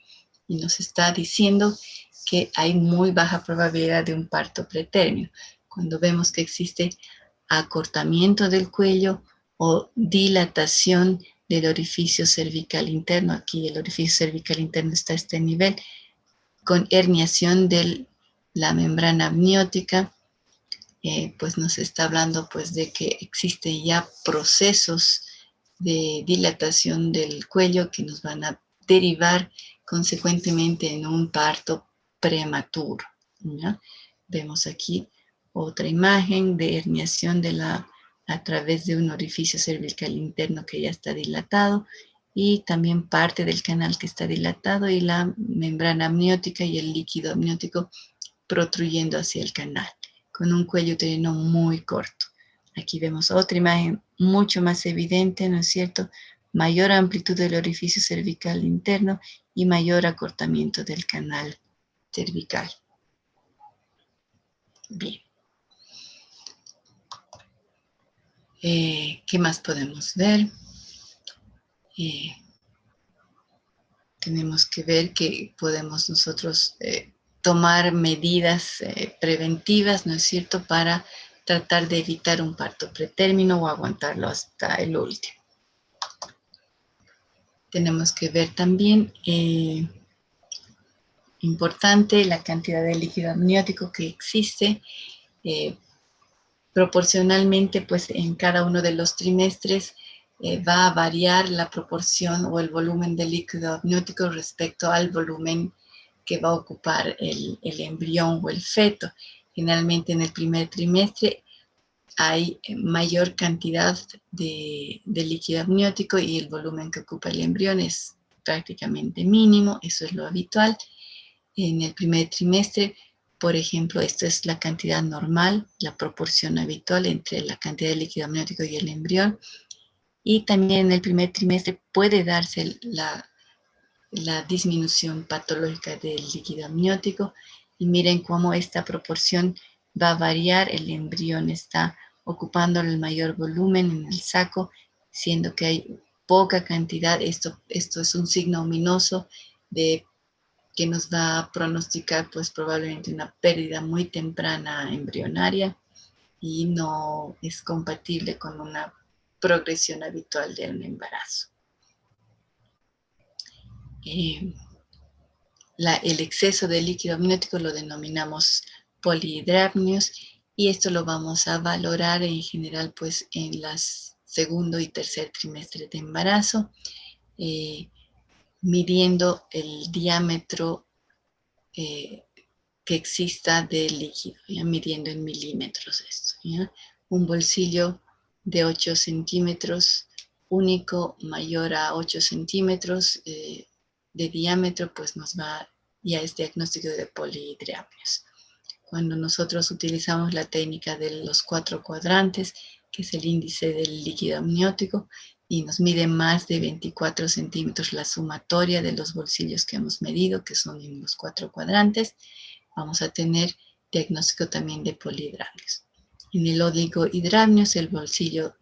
[SPEAKER 1] Y nos está diciendo que hay muy baja probabilidad de un parto pretérmino. Cuando vemos que existe acortamiento del cuello o dilatación del orificio cervical interno, aquí el orificio cervical interno está a este nivel, con herniación de la membrana amniótica, pues nos está hablando pues de que existen ya procesos de dilatación del cuello que nos van a derivar consecuentemente en un parto prematuro, ¿ya? Vemos aquí otra imagen de herniación a través de un orificio cervical interno que ya está dilatado, y también parte del canal que está dilatado y la membrana amniótica y el líquido amniótico protruyendo hacia el canal, con un cuello uterino muy corto. Aquí vemos otra imagen mucho más evidente, ¿no es cierto? Mayor amplitud del orificio cervical interno y mayor acortamiento del canal cervical. Bien. ¿Qué más podemos ver? Tenemos que ver que podemos nosotros tomar medidas preventivas, ¿no es cierto?, para tratar de evitar un parto pretérmino o aguantarlo hasta el último. Tenemos que ver también, importante, la cantidad de líquido amniótico que existe. Proporcionalmente, pues en cada uno de los trimestres va a variar la proporción o el volumen de líquido amniótico respecto al volumen que va a ocupar el embrión o el feto. Generalmente en el primer trimestre hay mayor cantidad de líquido amniótico y el volumen que ocupa el embrión es prácticamente mínimo, eso es lo habitual. En el primer trimestre, por ejemplo, esta es la cantidad normal, la proporción habitual entre la cantidad de líquido amniótico y el embrión. Y también en el primer trimestre puede darse la disminución patológica del líquido amniótico. Y miren cómo esta proporción va a variar. El embrión está ocupando el mayor volumen en el saco, siendo que hay poca cantidad. Esto es un signo ominoso que nos va a pronosticar pues probablemente una pérdida muy temprana embrionaria. y no es compatible con una progresión habitual de un embarazo. El exceso de líquido amniótico lo denominamos polihidrapnios y esto lo vamos a valorar en general pues en las segundo y tercer trimestre de embarazo, midiendo el diámetro que exista del líquido, ¿ya? Midiendo en milímetros esto, ¿ya? Un bolsillo de 8 centímetros único mayor a 8 centímetros de diámetro, pues nos va, ya es diagnóstico de polihidrapnios. Cuando nosotros utilizamos la técnica de los 4 cuadrantes, que es el índice del líquido amniótico, y nos mide más de 24 centímetros la sumatoria de los bolsillos que hemos medido, que son en los 4 cuadrantes, vamos a tener diagnóstico también de polihidrapnios. En el oligohidrapnios, el bolsillo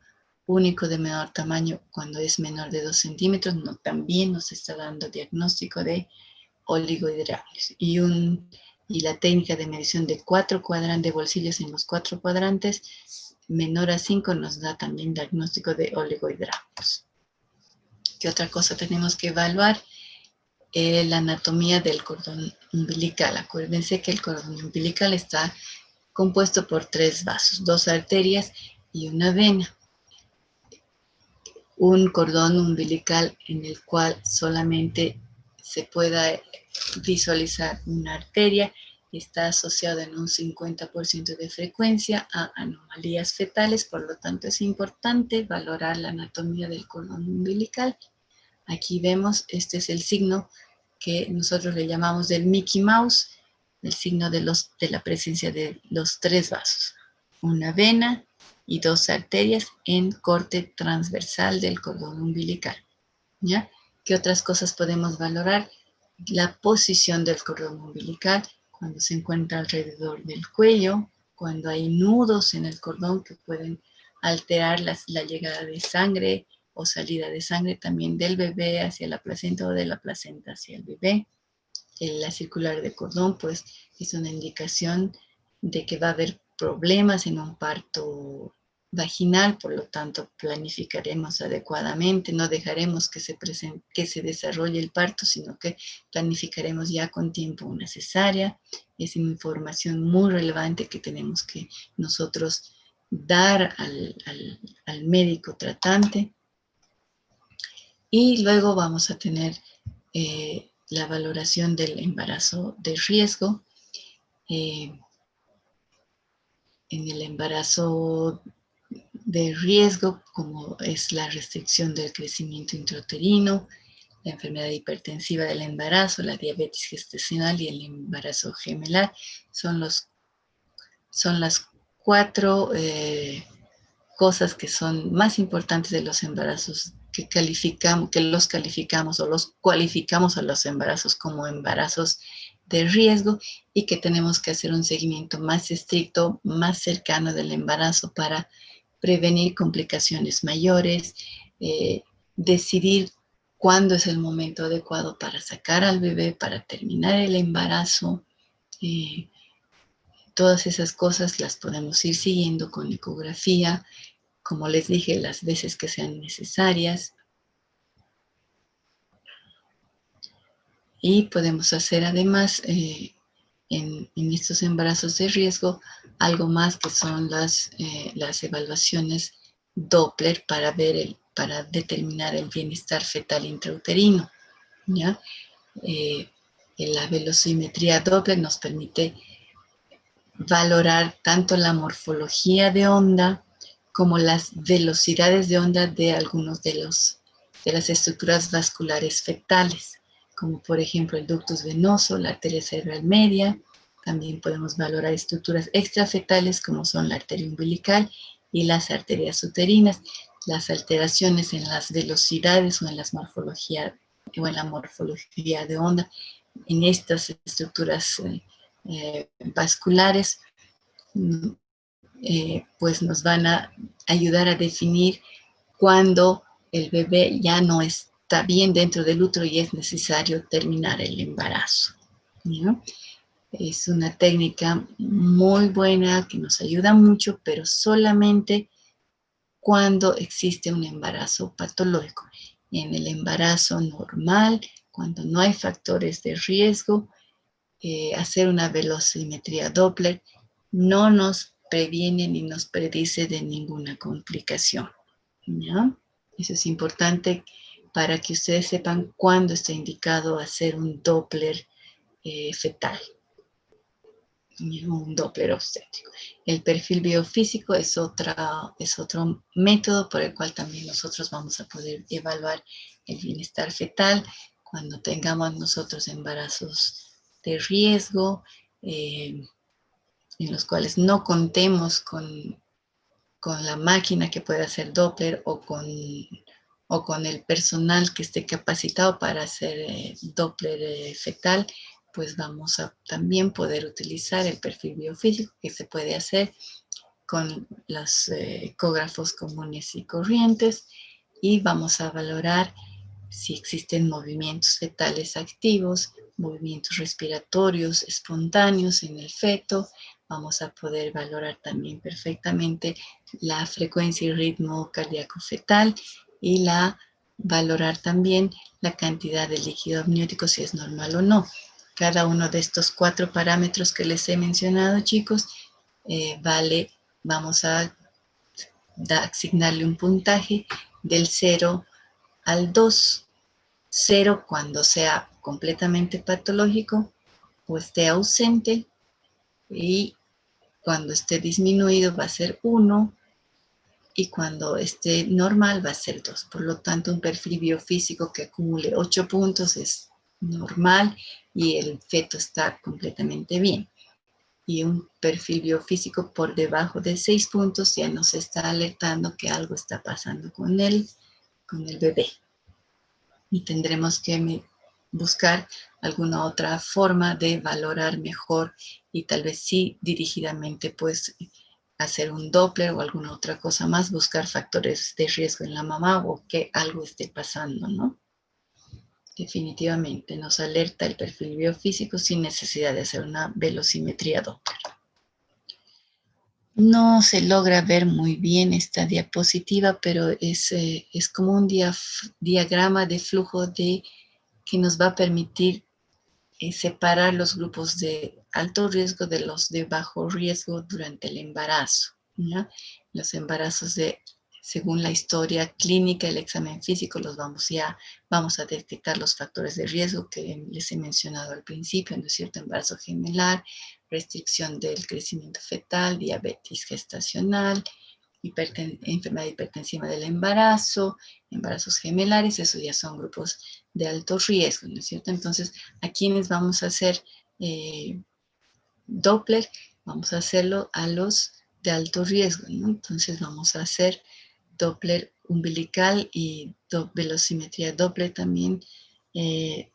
[SPEAKER 1] único de menor tamaño, cuando es menor de 2 centímetros, también nos está dando diagnóstico de oligohidrapnios. Y la técnica de medición de 4 cuadrantes de bolsillos en los 4 cuadrantes, menor a 5, nos da también diagnóstico de oligohidrapnios. ¿Qué otra cosa tenemos que evaluar? La anatomía del cordón umbilical. Acuérdense que el cordón umbilical está compuesto por 3 vasos, 2 arterias y una vena. Un cordón umbilical en el cual solamente se pueda visualizar una arteria está asociado en un 50% de frecuencia a anomalías fetales, por lo tanto es importante valorar la anatomía del cordón umbilical. Aquí vemos, este es el signo que nosotros le llamamos del Mickey Mouse, el signo de la presencia de los 3 vasos, una vena y 2 arterias en corte transversal del cordón umbilical, ¿ya? ¿Qué otras cosas podemos valorar? La posición del cordón umbilical, cuando se encuentra alrededor del cuello, cuando hay nudos en el cordón que pueden alterar la llegada de sangre o salida de sangre también del bebé hacia la placenta o de la placenta hacia el bebé. La circular de cordón, pues, es una indicación de que va a haber problemas en un parto vaginal, por lo tanto planificaremos adecuadamente, no dejaremos que se desarrolle el parto, sino que planificaremos ya con tiempo una cesárea. Es una información muy relevante que tenemos que nosotros dar al médico tratante. Y luego vamos a tener la valoración del embarazo de riesgo. En el embarazo de riesgo, como es la restricción del crecimiento intrauterino, la enfermedad hipertensiva del embarazo, la diabetes gestacional y el embarazo gemelar, son las 4 cosas que son más importantes de los embarazos que los calificamos o los cualificamos a los embarazos como embarazos de riesgo y que tenemos que hacer un seguimiento más estricto, más cercano del embarazo para prevenir complicaciones mayores, decidir cuándo es el momento adecuado para sacar al bebé, para terminar el embarazo. Todas esas cosas las podemos ir siguiendo con ecografía, como les dije, las veces que sean necesarias. Y podemos hacer además en estos embarazos de riesgo algo más que son las evaluaciones Doppler para determinar el bienestar fetal intrauterino, ¿ya? La velocimetría Doppler nos permite valorar tanto la morfología de onda como las velocidades de onda de algunos de las estructuras vasculares fetales, como por ejemplo el ductus venoso, la arteria cerebral media. También podemos valorar estructuras extrafetales como son la arteria umbilical y las arterias uterinas. Las alteraciones en las velocidades o en la morfología de onda en estas estructuras vasculares pues nos van a ayudar a definir cuándo el bebé ya no está bien dentro del útero y es necesario terminar el embarazo, ¿no? Es una técnica muy buena que nos ayuda mucho, pero solamente cuando existe un embarazo patológico. En el embarazo normal, cuando no hay factores de riesgo, hacer una velocimetría Doppler no nos previene ni nos predice de ninguna complicación, ¿ya? Eso es importante para que ustedes sepan cuándo está indicado hacer un Doppler fetal, un Doppler obstétrico. El perfil biofísico es otro método por el cual también nosotros vamos a poder evaluar el bienestar fetal cuando tengamos nosotros embarazos de riesgo, en los cuales no contemos con la máquina que pueda hacer Doppler o con el personal que esté capacitado para hacer Doppler fetal, pues vamos a también poder utilizar el perfil biofísico que se puede hacer con los ecógrafos comunes y corrientes, y vamos a valorar si existen movimientos fetales activos, movimientos respiratorios espontáneos en el feto. Vamos a poder valorar también perfectamente la frecuencia y ritmo cardíaco fetal y valorar también la cantidad de líquido amniótico, si es normal o no. Cada uno de estos 4 parámetros que les he mencionado, chicos, vamos a asignarle un puntaje del 0 al 2. 0 cuando sea completamente patológico o esté ausente, y cuando esté disminuido va a ser 1, y cuando esté normal va a ser 2. Por lo tanto, un perfil biofísico que acumule 8 puntos es normal y el feto está completamente bien. Y un perfil biofísico por debajo de 6 puntos ya nos está alertando que algo está pasando con el bebé. Y tendremos que buscar alguna otra forma de valorar mejor y tal vez sí dirigidamente pues hacer un Doppler o alguna otra cosa más, buscar factores de riesgo en la mamá o que algo esté pasando, ¿no? Definitivamente nos alerta el perfil biofísico sin necesidad de hacer una velocimetría Doppler. No se logra ver muy bien esta diapositiva, pero es como un diagrama de flujo que nos va a permitir separar los grupos de alto riesgo de los de bajo riesgo durante el embarazo, ¿ya? Los embarazos según la historia clínica, el examen físico, vamos a detectar los factores de riesgo que les he mencionado al principio, ¿no es cierto? Embarazo gemelar, restricción del crecimiento fetal, diabetes gestacional, enfermedad hipertensiva del embarazo, embarazos gemelares, esos ya son grupos de alto riesgo, ¿no es cierto? Entonces, ¿a quiénes vamos a hacer Doppler? Vamos a hacerlo a los de alto riesgo, ¿no? Entonces vamos a hacer Doppler umbilical y velocimetría Doppler también de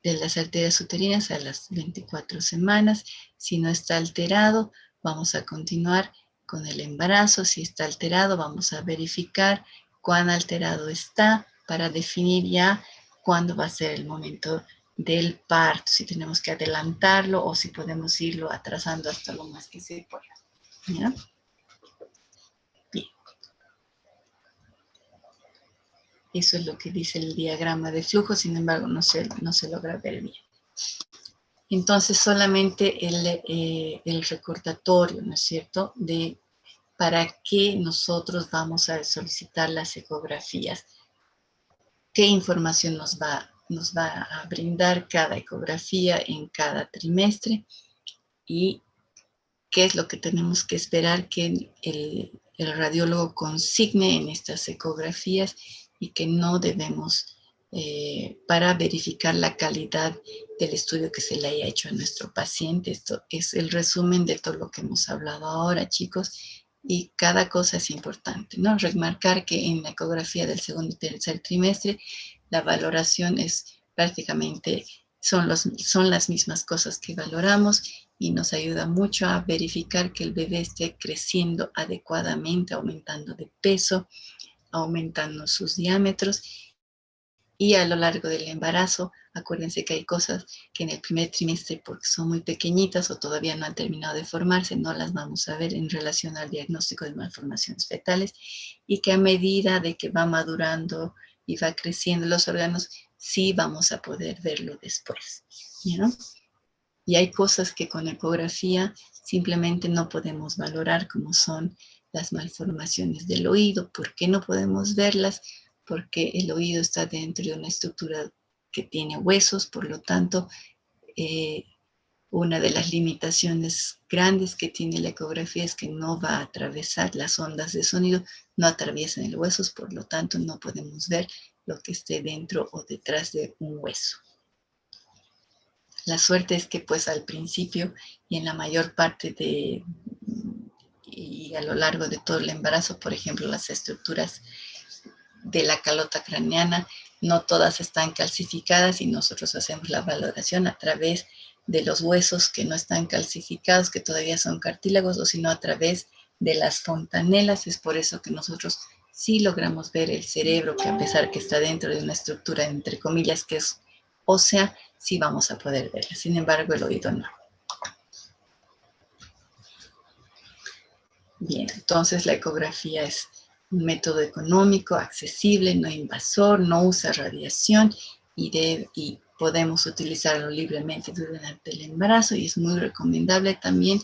[SPEAKER 1] las arterias uterinas a las 24 semanas. Si no está alterado, vamos a continuar con el embarazo. Si está alterado, vamos a verificar cuán alterado está para definir ya cuándo va a ser el momento del parto, si tenemos que adelantarlo o si podemos irlo atrasando hasta lo más que se pueda. ¿Ya? Bien. Eso es lo que dice el diagrama de flujo, sin embargo no se logra ver bien. Entonces solamente el recordatorio, ¿no es cierto?, de para qué nosotros vamos a solicitar las ecografías, qué información nos va a brindar cada ecografía en cada trimestre y qué es lo que tenemos que esperar que el radiólogo consigne en estas ecografías y que no debemos para verificar la calidad del estudio que se le haya hecho a nuestro paciente. Esto es el resumen de todo lo que hemos hablado ahora, chicos, y cada cosa es importante, ¿no? Remarcar que en la ecografía del segundo y tercer trimestre la valoración es prácticamente, son las mismas cosas que valoramos y nos ayuda mucho a verificar que el bebé esté creciendo adecuadamente, aumentando de peso, aumentando sus diámetros Y a lo largo del embarazo, acuérdense que hay cosas que en el primer trimestre, porque son muy pequeñitas o todavía no han terminado de formarse, no las vamos a ver en relación al diagnóstico de malformaciones fetales, y que a medida de que va madurando y va creciendo los órganos, sí vamos a poder verlo después, ¿no? Y hay cosas que con ecografía simplemente no podemos valorar, como son las malformaciones del oído. ¿Por qué no podemos verlas? Porque el oído está dentro de una estructura que tiene huesos, por lo tanto, una de las limitaciones grandes que tiene la ecografía es que no va a atravesar las ondas de sonido, no atraviesan el hueso, por lo tanto no podemos ver lo que esté dentro o detrás de un hueso. La suerte es que pues al principio y en la mayor parte y a lo largo de todo el embarazo, por ejemplo, las estructuras de la calota craneana, no todas están calcificadas y nosotros hacemos la valoración a través de los huesos que no están calcificados, que todavía son cartílagos, o sino a través de las fontanelas. Es por eso que nosotros sí logramos ver el cerebro, que a pesar que está dentro de una estructura, entre comillas, que es ósea, sí vamos a poder verla. Sin embargo, el oído no. Bien, entonces la ecografía es un método económico, accesible, no invasor, no usa radiación y podemos utilizarlo libremente durante el embarazo, y es muy recomendable también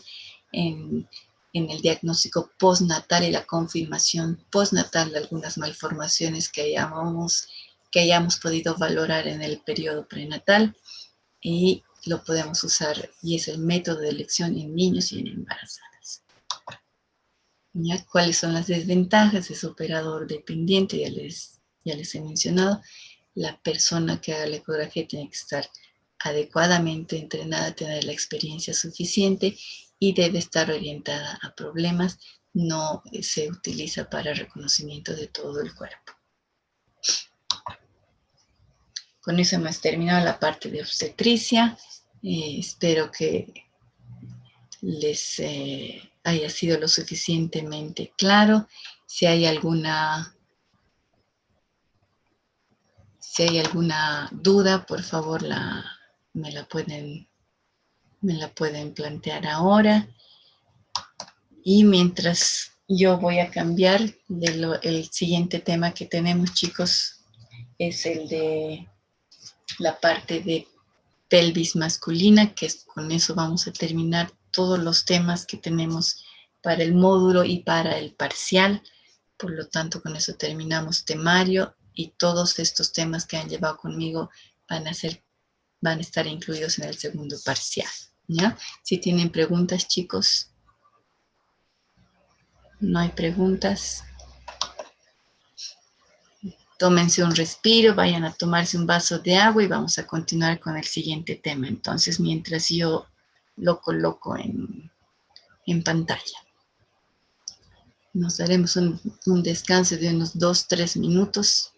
[SPEAKER 1] en el diagnóstico postnatal y la confirmación postnatal de algunas malformaciones que hayamos podido valorar en el periodo prenatal, y lo podemos usar, y es el método de elección en niños y en embarazadas. ¿Ya? ¿Cuáles son las desventajas? Es operador dependiente, ya les he mencionado. La persona que haga la ecografía tiene que estar adecuadamente entrenada, tener la experiencia suficiente y debe estar orientada a problemas. No se utiliza para reconocimiento de todo el cuerpo. Con eso hemos terminado la parte de obstetricia. Espero que les haya sido lo suficientemente claro. Si hay alguna duda, por favor me la pueden plantear ahora. Y mientras yo voy a cambiar el siguiente tema que tenemos, chicos, es el de la parte de pelvis masculina, que con eso vamos a terminar todos los temas que tenemos para el módulo y para el parcial. Por lo tanto, con eso terminamos temario, y todos estos temas que han llevado conmigo van a estar incluidos en el segundo parcial, ¿ya? Si tienen preguntas, chicos. No hay preguntas. Tómense un respiro, vayan a tomarse un vaso de agua y vamos a continuar con el siguiente tema. Entonces, mientras yo lo coloco en pantalla. Nos daremos un descanso de unos 2-3 minutos.